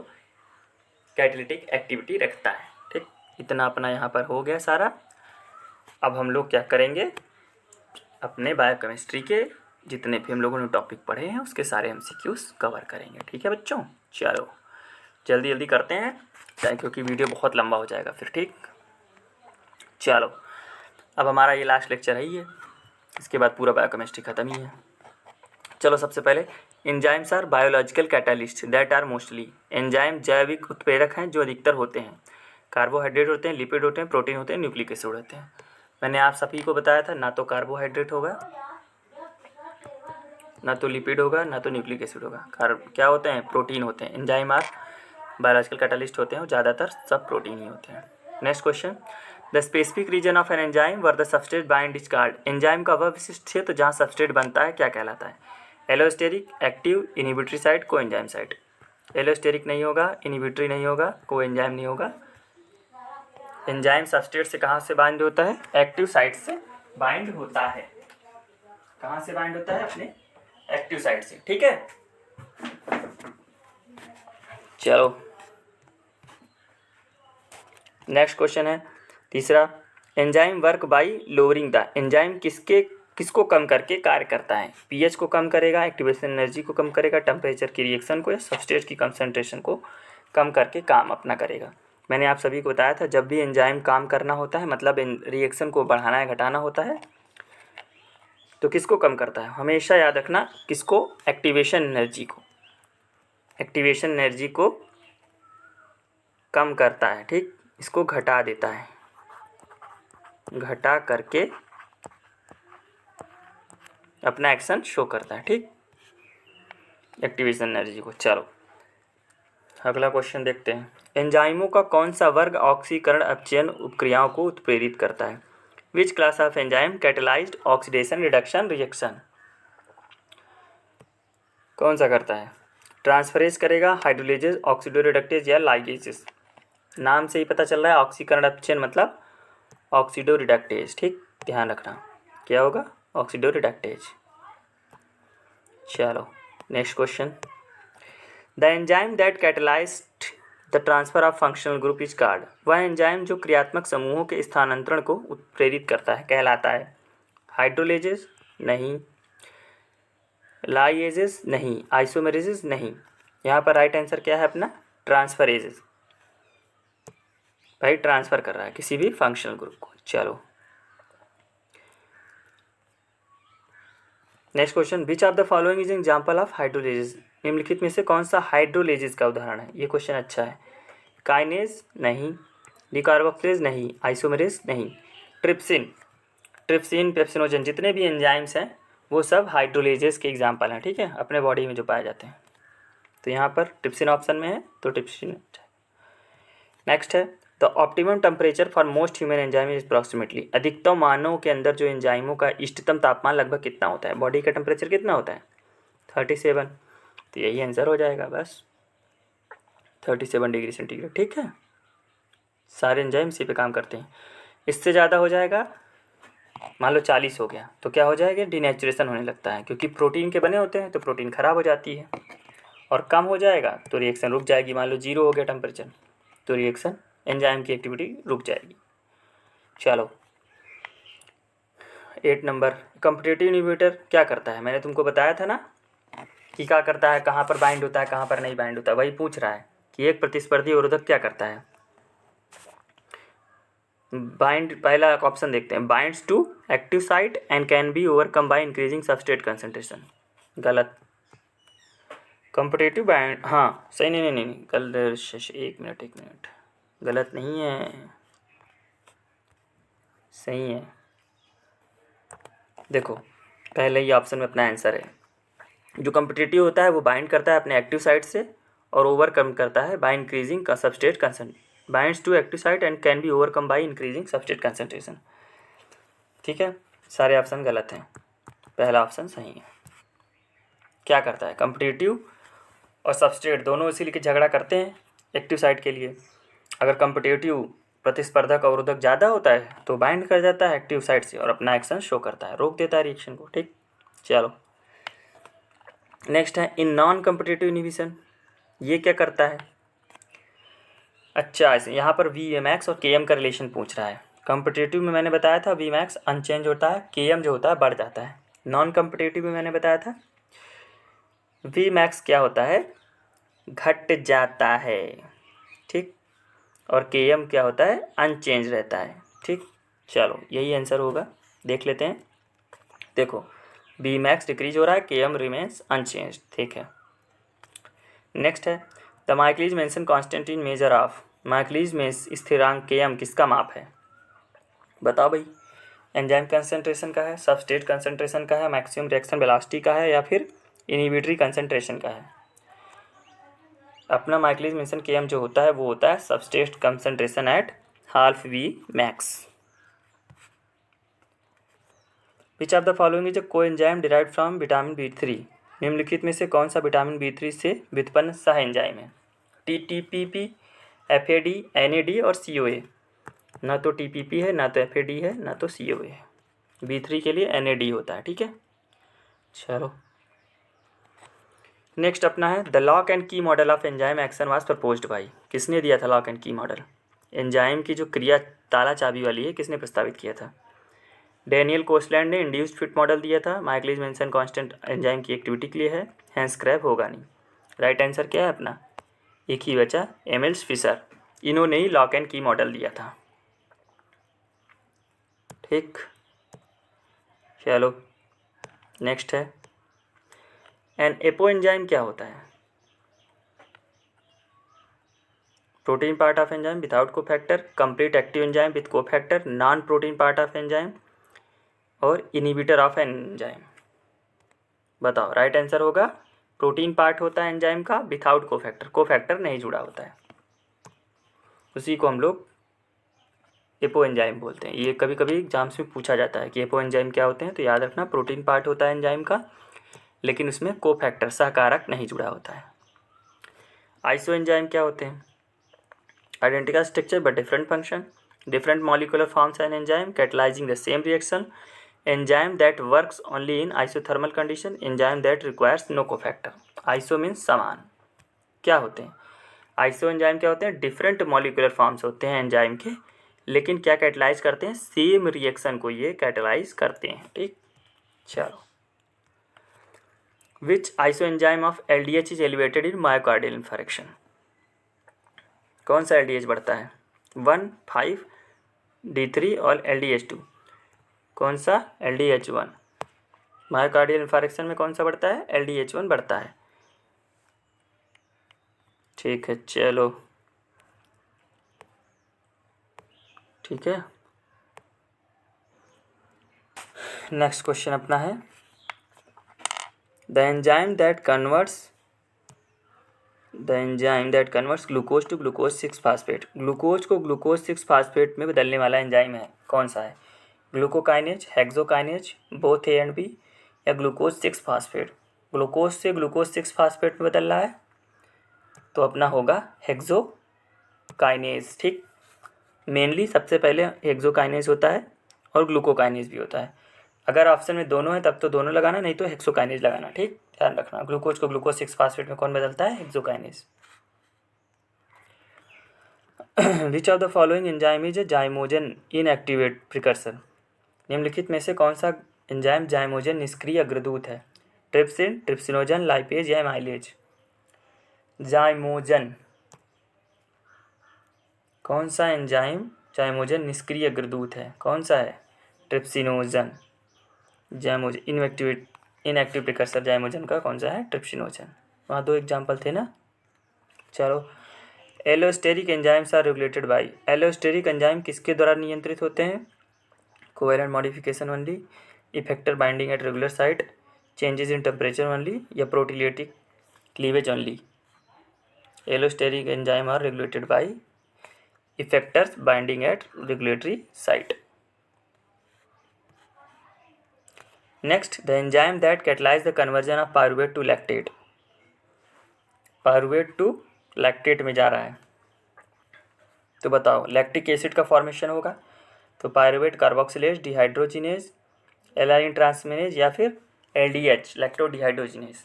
कैटालिटिक एक्टिविटी रखता है, ठीक। इतना अपना यहाँ पर हो गया सारा। अब हम लोग क्या करेंगे, अपने बायोकेमिस्ट्री के जितने भी हम लोगों ने टॉपिक पढ़े हैं उसके सारे MCQs कवर करेंगे, ठीक है बच्चों। चलो जल्दी जल्दी करते हैं, क्योंकि वीडियो बहुत लंबा हो जाएगा फिर, ठीक। चलो अब हमारा ये लास्ट लेक्चर है, ये इसके बाद पूरा बायोकेमिस्ट्री ख़त्म ही है। चलो सबसे पहले, enzymes are biological catalyst that are mostly, enzyme जैविक उत्प्रेरक हैं जो अधिकतर होते हैं कार्बोहाइड्रेट होते हैं, लिपिड होते हैं, प्रोटीन होते हैं, न्यूक्लिक एसिड होते हैं। मैंने आप सभी को बताया था, ना तो कार्बोहाइड्रेट होगा, ना तो लिपिड होगा, ना तो न्यूक्लिक एसिड होगा। क्या होते हैं? प्रोटीन होते हैं। एंजाइम आर बायोलॉजिकल कैटालिस्ट होते हैं वो ज़्यादातर सब प्रोटीन ही होते हैं। Next question, the specific region of an enzyme where the substrate bind is called. Enzyme का वह विशिष्ट क्षेत्र जहाँ सबस्ट्रेट बनता है क्या कहलाता है? एलोस्टेरिक, एक्टिव, इनहिबिटरी साइट, को एंजाइम साइट। एलोस्टेरिक नहीं होगा, इनहिबिटरी नहीं होगा, को एंजाइम नहीं होगा। एंजाइम सबस्ट्रेट से कहाँ से बाइंड होता है? एक्टिव साइट से बाइंड होता है। कहाँ से बाइंड होता है? अपने एक्टिव साइट से। ठीक है, चलो नेक्स्ट क्वेश्चन है तीसरा, enzyme work by lowering the. Enzyme किसको कम करके कार्य करता है? पीएच को कम करेगा, एक्टिवेशन एनर्जी को कम करेगा, टेम्परेचर की रिएक्शन को या सबस्ट्रेट की कंसंट्रेशन को कम करके काम अपना करेगा। मैंने आप सभी को बताया था जब भी एंजाइम काम करना होता है मतलब रिएक्शन को बढ़ाना या घटाना होता है तो किसको कम करता है? हमेशा याद रखना, किसको? एक्टिवेशन एनर्जी को। एक्टिवेशन एनर्जी को कम करता है। ठीक, इसको घटा देता है, घटा करके अपना एक्शन शो करता है। ठीक, एक्टिवेशन एनर्जी को। चलो अगला क्वेश्चन देखते हैं, एंजाइमों का कौन सा वर्ग ऑक्सीकरण अपचयन उपक्रियाओं को उत्प्रेरित करता है? Which class of enzyme catalysed oxidation reduction reaction? कौन सा करता है? ट्रांसफरेज करेगा, हाइड्रोलेजेस, ऑक्सीडोरिडक्टेज या लाइगेजेस? नाम से ही पता चल रहा है ऑक्सीकरण अपचयन मतलब ऑक्सीडोरिडक्टेज। ठीक, ध्यान रखना क्या होगा? ऑक्सीडोरिडक्टेज। चलो next question, the enzyme that catalysed the transfer of functional group is called. वह एंजाइम जो क्रियात्मक समूहों के स्थानांतरण को उत्प्रेरित करता है कहलाता है? हाइड्रोलेजेस नहीं, लाइएजेस नहीं, आइसोमेरेजेस नहीं। यहाँ पर राइट आंसर क्या है अपना? ट्रांसफरेजेस। भाई ट्रांसफर कर रहा है किसी भी फंक्शनल ग्रुप को। चलो next question, which of the following is example of hydrolases. निम्नलिखित में से कौन सा हाइड्रोलेजेस का उदाहरण है? ये क्वेश्चन अच्छा है। काइनेज नहीं, डिकार्बोक्सिलेज नहीं, आइसोमेरेज नहीं, ट्रिप्सिन, ट्रिप्सिन, पेप्सिनोजन, जितने भी एंजाइम्स हैं वो सब हाइड्रोलेजेस के एग्जाम्पल हैं। ठीक है, अपने बॉडी में जो पाए जाते हैं। तो यहाँ पर ट्रिप्सिन ऑप्शन में है तो ट्रिप्सिन। नेक्स्ट है, the optimum temperature for most human enzyme is approximately. अधिकतम मानव के अंदर जो एंजाइमों का इष्टतम तापमान लगभग कितना होता है? बॉडी का टेम्परेचर कितना होता है? 37। तो यही आंसर हो जाएगा बस, 37 डिग्री सेंटीग्रेड। ठीक है, सारे एंजाइम इसी पे काम करते हैं। इससे ज़्यादा हो जाएगा, मान लो 40 हो गया तो क्या हो जाएगा? डिनेचुरेशन होने लगता है क्योंकि प्रोटीन के बने होते हैं तो प्रोटीन ख़राब हो जाती है। और कम हो जाएगा तो रिएक्शन रुक जाएगी। मान लो 0 हो गया टेम्परेचर तो रिएक्शन एंजाइम की एक्टिविटी रुक जाएगी। चलो 8 नंबर, कॉम्पिटिटिव इनहिबिटर क्या करता है? मैंने तुमको बताया था ना कि क्या करता है, कहाँ पर बाइंड होता है, कहाँ पर नहीं बाइंड होता है। वही पूछ रहा है कि एक प्रतिस्पर्धी अवरोधक क्या करता है? बाइंड, पहला ऑप्शन देखते हैं, binds to active site and can be overcome by increasing substrate concentration. गलत। कॉम्पिटिटिव बाइंड, हाँ सही, नहीं गलत। एक मिनट, गलत नहीं है, सही है। देखो पहले ही ऑप्शन में अपना आंसर है। जो कॉम्पिटिटिव होता है वो बाइंड करता है अपने एक्टिव साइट से और ओवरकम करता है बाय इंक्रीजिंग का substrate concentration. Binds to active site and can be overcome by increasing substrate concentration. ठीक है, सारे ऑप्शन गलत हैं, पहला ऑप्शन सही है। क्या करता है? कॉम्पिटिटिव और सबस्ट्रेट दोनों इसीलिए झगड़ा करते हैं एक्टिव साइट के लिए। अगर कॉम्पिटिटिव प्रतिस्पर्धक अवरोधक ज़्यादा होता है तो बाइंड कर जाता है एक्टिव साइट से और अपना एक्शन शो करता है, रोक देता है रिएक्शन को। ठीक, चलो नेक्स्ट है, इन नॉन कॉम्पिटिटिव इनहिबिशन ये क्या करता है? अच्छा, ऐसे यहाँ पर Vmax और Km का रिलेशन पूछ रहा है। कॉम्पिटिटिव में मैंने बताया था Vmax अनचेंज होता है, Km जो होता है बढ़ जाता है। नॉन कॉम्पिटिटिव में मैंने बताया था Vmax क्या होता है? घट जाता है। ठीक, और Km क्या होता है? अनचेंज रहता है। ठीक, चलो यही आंसर होगा, देख लेते हैं। देखो Vmax डिक्रीज हो रहा है, Km रिमेन्स अनचेंज। ठीक है, नेक्स्ट है, the Michaelis Menten constant in measure of. Michaelis में स्थिरांक Km किसका माप है? बताओ भाई, एंजाइम कंसंट्रेशन का है, सबस्ट्रेट कंसंट्रेशन का है, मैक्सिमम रिएक्शन वेलोसिटी का है या फिर इनहिबिटरी कंसंट्रेशन का है? अपना माइकलिस मेंशन Km जो होता है वो होता है substrate concentration at half V max. Which of the following is a coenzyme derived from vitamin B3। निम्नलिखित में से कौन सा विटामिन B3 से व्युत्पन्न सह एंजाइम है? TTPP, FAD, NAD और COA। ना तो TPP है, ना तो FAD है, ना तो COA है। B3 के लिए NAD होता है। ठीक है, चलो नेक्स्ट अपना है द लॉक एंड की model of enzyme action was proposed by. किसने दिया था लॉक एंड की मॉडल? एंजाइम की जो क्रिया ताला चाबी वाली है किसने प्रस्तावित किया था? डेनियल कोस्टलैंड ने इंड्यूस्ड फिट मॉडल दिया था। माइकलिस मेंशन कांस्टेंट एंजाइम की एक्टिविटी के लिए है। हैंस क्रैब होगा नहीं। राइट आंसर क्या है अपना? एक ही बचा, एमिल्स फिशर। इन्होंने ही लॉक एंड की मॉडल दिया था। ठीक, चलो नेक्स्ट है एन एपो एंजाइम क्या होता है? Protein part of enzyme without cofactor, complete active enzyme with cofactor, non protein part of enzyme और इनिबिटर ऑफ एंजाइम। बताओ, राइट आंसर होगा प्रोटीन पार्ट होता है एंजाइम का विदाउट कोफैक्टर, कोफैक्टर नहीं जुड़ा होता है, उसी को हम लोग एपो एंजाइम बोलते हैं। ये कभी कभी एग्जाम्स में पूछा जाता है कि एपो एंजाइम क्या होते हैं, तो याद रखना प्रोटीन पार्ट होता है एंजाइम का लेकिन उसमें कोफैक्टर सहकारक नहीं जुड़ा होता है। आइसो एंजाइम क्या होते हैं? Identical structure but different function, different molecular forms an enzyme catalysing the same reaction, enzyme that works only in isothermal condition, enzyme that requires no cofactor. Iso means समान। क्या होते हैं आइसो एंजाइम? क्या होते हैं? डिफरेंट मॉलिक्यूलर फॉर्म्स होते हैं एंजाइम के, लेकिन क्या कैटलाइज करते हैं? सेम रिएक्शन को ये कैटलाइज करते हैं। ठीक, चलो which iso enzyme of LDH is elevated in myocardial infarction. कौन सा LDH बढ़ता है? 1, 5, D3 और LDH2। कौन सा? LDH1। मायोकार्डियल इन्फारेक्शन में कौन सा बढ़ता है? LDH1 बढ़ता है। ठीक है, चलो ठीक है, नेक्स्ट क्वेश्चन अपना है the enzyme that converts glucose to glucose 6-फास्फेट। ग्लूकोज को ग्लूकोज 6-फास्फेट में बदलने वाला एंजाइम है, कौन सा है? Glucokinase, hexokinase, both A and B या ग्लूकोज 6-फास्फेट। ग्लूकोज से ग्लूकोज 6-फास्फेट में बदल रहा है तो अपना होगा हेक्सोकाइनेज। ठीक, मेनली सबसे पहले हेक्सोकाइनेज होता है और ग्लूकोकाइनेज भी होता है। अगर ऑप्शन में दोनों है तब तो दोनों लगाना, नहीं तो हेक्सोकाइनेज लगाना। ठीक, ध्यान रखना। ग्लूकोज को ग्लूकोज 6-फास्फेट में कौन बदलता है? Hexokinase. Which of the following enzyme is a zymogen inactivate precursor. निम्नलिखित में से कौन सा एंजाइम जाइमोजन निष्क्रिय अग्रदूत है? ट्रिप्सिन, ट्रिप्सिनोजन, लाइपेज या माइलेज। जाइमोजन, कौन सा एंजाइम जाइमोजन निष्क्रिय अग्रदूत है? कौन सा है? Trypsinogen. Zymogen inactive precursor zymogen का कौन सा है? ट्रिप्सिनोजन। वहाँ 2 एग्जाम्पल थे ना। चलो, allosteric enzymes are regulated by. Allosteric enzyme किसके द्वारा नियंत्रित होते हैं? Covalent modification only, effector binding at regular site, changes in temperature only या proteolytic cleavage only. Allosteric enzyme are regulated by effectors binding at regulatory site. Next, the enzyme that catalyse the conversion of pyruvate to lactate. Pyruvate to lactate में जा रहा है तो बताओ, लैक्टिक एसिड का फॉर्मेशन होगा तो pyruvate carboxylase, dehydrogenase, alanine transaminase या फिर LDH लैक्टो डिहाइड्रोजिनेज।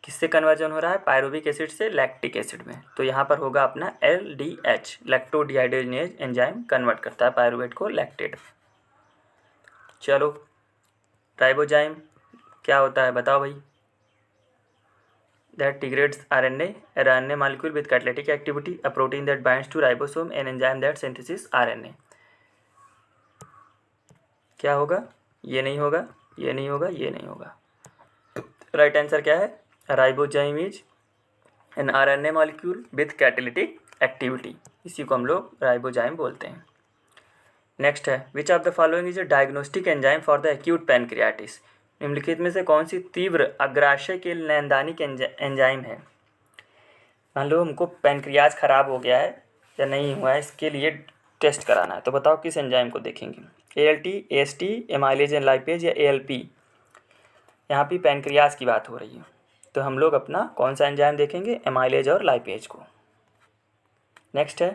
किससे कन्वर्जन हो रहा है? पायरुविक एसिड से लैक्टिक एसिड में, तो यहाँ पर होगा अपना LDH lacto dehydrogenase enzyme convert करता है पायरुवेट को लैक्टेट। चलो, राइबोजाइम क्या होता है बताओ भाई? that degrades RNA molecule with catalytic activity, a protein that binds to ribosome, an enzyme that synthesis RNA। क्या होगा? ये नहीं होगा, ये नहीं होगा, ये नहीं होगा। राइट आंसर क्या है? Ribozyme is an RNA molecule with catalytic activity, इसी को हम लोग राइबोजाइम बोलते हैं। नेक्स्ट है which of the following is a diagnostic enzyme for the acute pancreatitis. निम्नलिखित में से कौन सी तीव्र अग्राशय के नैनदानिक एंजाइम है? मान लो हमको पैनक्रियाज ख़राब हो गया है या नहीं हुआ है, इसके लिए टेस्ट कराना है, तो बताओ किस एंजाइम को देखेंगे, ALT, AST, amylase and lipase या ALP। यहाँ पे पैनक्रियाज की बात हो रही है, तो हम लोग अपना कौन सा एंजाइम देखेंगे, एमाइलेज और लाइपेज को। नेक्स्ट है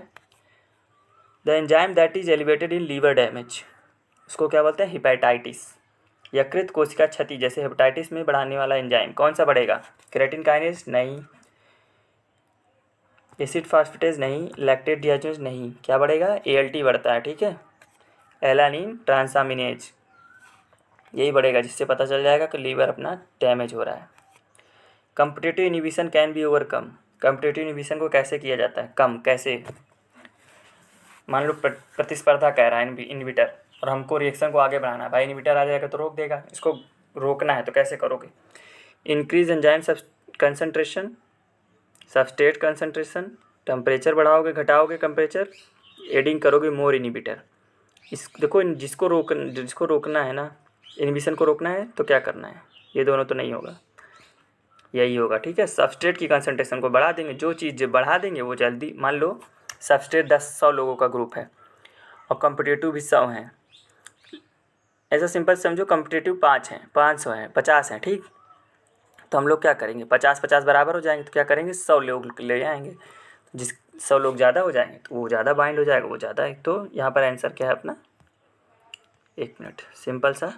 the enzyme that is elevated in liver damage, उसको क्या बोलते हैं, हिपेटाइटिस। यकृत कोशिका क्षति जैसे हेपेटाइटिस में बढ़ाने वाला एंजाइम कौन सा बढ़ेगा, क्रेटिन काइनेज नहीं, एसिड फास्फेटेज नहीं, लैक्टेट डिहाइड्रोजिनेज नहीं, क्या बढ़ेगा, ALT बढ़ता है, ठीक है, एलानिन ट्रांसामिनेज, यही बढ़ेगा, जिससे पता चल जाएगा कि लीवर अपना डैमेज हो रहा है। Competitive inhibition can be overcome, competitive inhibition को कैसे किया जाता है, कम कैसे, मान लो प्रतिस्पर्धा कह रहा है इनहिबिटर और हमको रिएक्शन को आगे बढ़ाना है, भाई इनहिबिटर आ जाएगा तो रोक देगा, इसको रोकना है तो कैसे करोगे, increase enzyme concentration, substrate concentration, temperature बढ़ाओगे घटाओगे कंपरेचर, एडिंग करोगे मोर इनहिबिटर। इस देखो जिसको रोकना है ना, इनहिबिशन को रोकना है तो क्या करना है, ये दोनों तो नहीं होगा, यही होगा, ठीक है। सबस्ट्रेट की कंसंट्रेशन को बढ़ा देंगे, जो चीज़ बढ़ा देंगे वो जल्दी, मान लो सबस्ट्रेट 10-100 लोगों का ग्रुप है और कम्पिटिटिव भी 100 हैं, ऐसा सिंपल समझो, कम्पिटिटिव 5 हैं, 500 हैं, 50 हैं, ठीक, तो हम लोग क्या करेंगे, 50-50 बराबर हो जाएंगे तो क्या करेंगे, 100 लोग ले आएंगे, जिस 100 लोग ज़्यादा हो जाएंगे तो वो ज़्यादा बाइंड हो जाएगा, वो ज़्यादा है, तो यहाँ पर आंसर क्या है अपना, 1 मिनट, सिंपल सा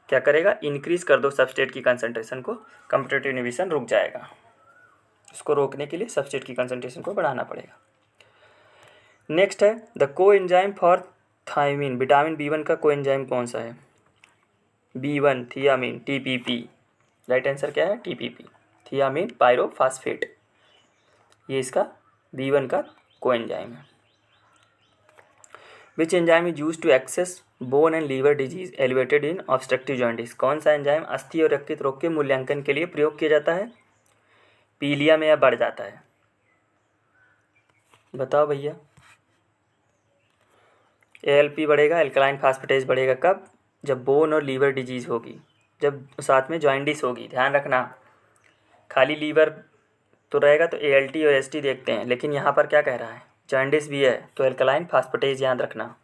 क्या करेगा, इंक्रीज़ कर दो सबस्ट्रेट की कंसंट्रेशन को, कम्पिटिटिव इनहिबिशन रुक जाएगा, उसको रोकने के लिए सबस्ट्रेट की कंसंट्रेशन को बढ़ाना पड़ेगा। नेक्स्ट है द को enzyme for thiamine, vitamin B1 का को एंजाइम कौन सा है, B1 thiamine, TPP, right answer क्या है, TPP, थियामिन पायरोफॉस्फेट, ये इसका B1 का को एंजाइम है। Which enzyme is use to access bone and liver disease elevated in obstructive jaundice, कौन सा एंजाइम अस्थि और यकृत रोग के मूल्यांकन के लिए प्रयोग किया जाता है, पीलिया में या बढ़ जाता है, बताओ भैया। ALP बढ़ेगा, एल्कलाइन फास्फेटेज बढ़ेगा कब, जब बोन और लीवर डिजीज़ होगी, जब साथ में जॉइंटिस होगी, ध्यान रखना, खाली लीवर तो रहेगा तो ALT और ST देखते हैं, लेकिन यहाँ पर क्या कह रहा है, जॉइंटिस भी है तो एल्कलाइन फास्फेटेज याद रखना।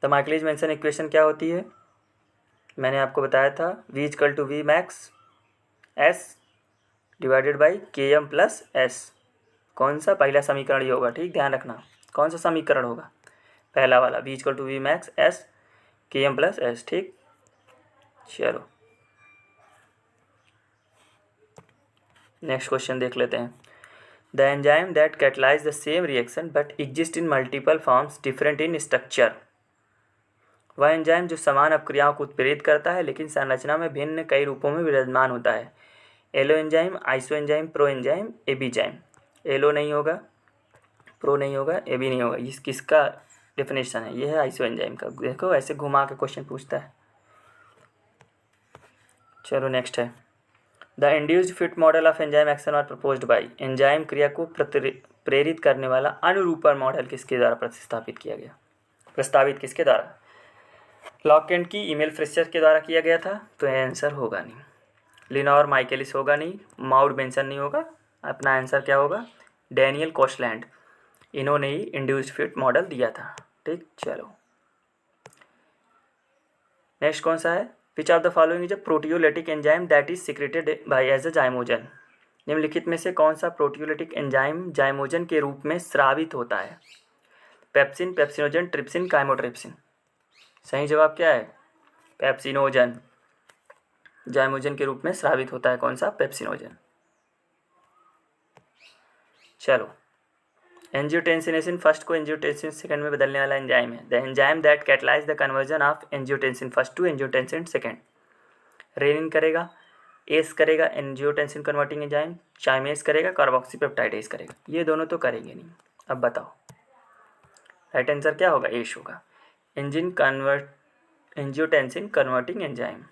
द माइकलिस मेंशन इक्वेशन क्या होती है, मैंने आपको बताया था, V = V max S divided by Km + S, कौन सा पहला समीकरण ही होगा, ठीक, ध्यान रखना, कौन सा समीकरण होगा, पहला वाला, V = V max S Km + S, ठीक। चलो नेक्स्ट क्वेश्चन देख लेते हैं, the enzyme that catalyse the same reaction but exist in multiple forms different in structure, वह एंजाइम जो समान अपक्रियाओं को उत्प्रेरित करता है लेकिन संरचना में भिन्न कई रूपों में विराजमान होता है, alloenzyme, isoenzyme, proenzyme, abzyme, allo नहीं होगा, प्रो नहीं होगा, एबी नहीं होगा, इस किसका डेफिनेशन है, ये है आइसो एंजाइम का, देखो ऐसे घुमा के क्वेश्चन पूछता है। चलो नेक्स्ट है the induced fit model of enzyme action और प्रपोज्ड बाई, एंजाइम क्रिया को प्रेरित करने वाला अनुरूपण मॉडल किसके द्वारा प्रस्तावित किसके द्वारा, लॉकेंट की ईमेल फ्रेशर के द्वारा किया गया था, तो आंसर होगा नहीं, लिनोर माइकेलिस होगा नहीं, माउड बेंसन नहीं होगा, अपना आंसर क्या होगा, डैनियल कोशलैंड, इन्होंने ही इंड्यूस्ड फिट मॉडल दिया था, ठीक। चलो नेक्स्ट कौन सा है, which of the following is a proteolytic enzyme that is secreted by as a zymogen, निम्नलिखित में से कौन सा प्रोटियोलिटिक एंजाइम जाइमोजन के रूप में स्रावित होता है, पेप्सिन, पेप्सिनोजन, ट्रिप्सिन, काइमोट्रिप्सिन, सही जवाब क्या है, पेप्सिनोजन, जाइमोजन के रूप में स्रावित होता है कौन सा, पेप्सिनोजन। चलो एंजियोटेंसिनेशन फर्स्ट को एंजियोटेंसिन सेकंड में बदलने वाला एंजाइम है, the enzyme that catalyse the conversion of angiotensin first to angiotensin second, renin करेगा, एस करेगा एंजियोटेंसिन कन्वर्टिंग एंजाइम, चाइमेस करेगा, कार्बोक्सीपेप्टाइडेज करेगा, ये दोनों तो करेंगे नहीं, अब बताओ राइट आंसर क्या होगा, एश होगा, एंजियोटेंसिन कन्वर्टिंग एंजाइम,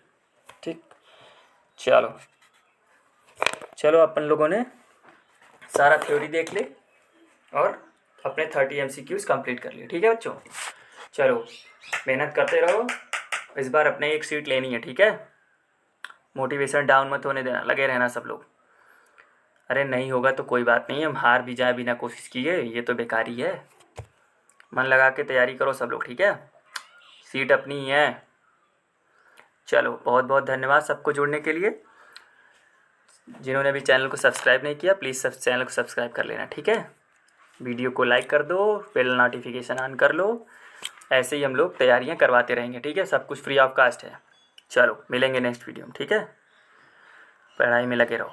ठीक। चलो अपन लोगों ने सारा थ्योरी देख ले और अपने 30 MCQs कंप्लीट कर लिए, ठीक है बच्चों। चलो मेहनत करते रहो, इस बार अपने एक सीट लेनी है, ठीक है, मोटिवेशन डाउन मत होने देना, लगे रहना सब लोग। अरे नहीं होगा तो कोई बात नहीं, हम हार भी जाए बिना कोशिश किए, ये तो बेकार ही है। मन लगा के तैयारी करो सब लोग, ठीक है? सीट अपनी ही है। चलो, बहुत बहुत धन्यवाद सबको जुड़ने के लिए। जिन्होंने अभी चैनल को सब्सक्राइब नहीं किया, प्लीज़ सब चैनल को सब्सक्राइब कर लेना, ठीक है? वीडियो को लाइक कर दो, बेल नोटिफिकेशन ऑन कर लो। ऐसे ही हम लोग तैयारियां करवाते रहेंगे, ठीक है? सब कुछ फ्री ऑफ कास्ट है। चलो, मिलेंगे नेक्स्ट वीडियो में, ठीक है? पढ़ाई में लगे रहो।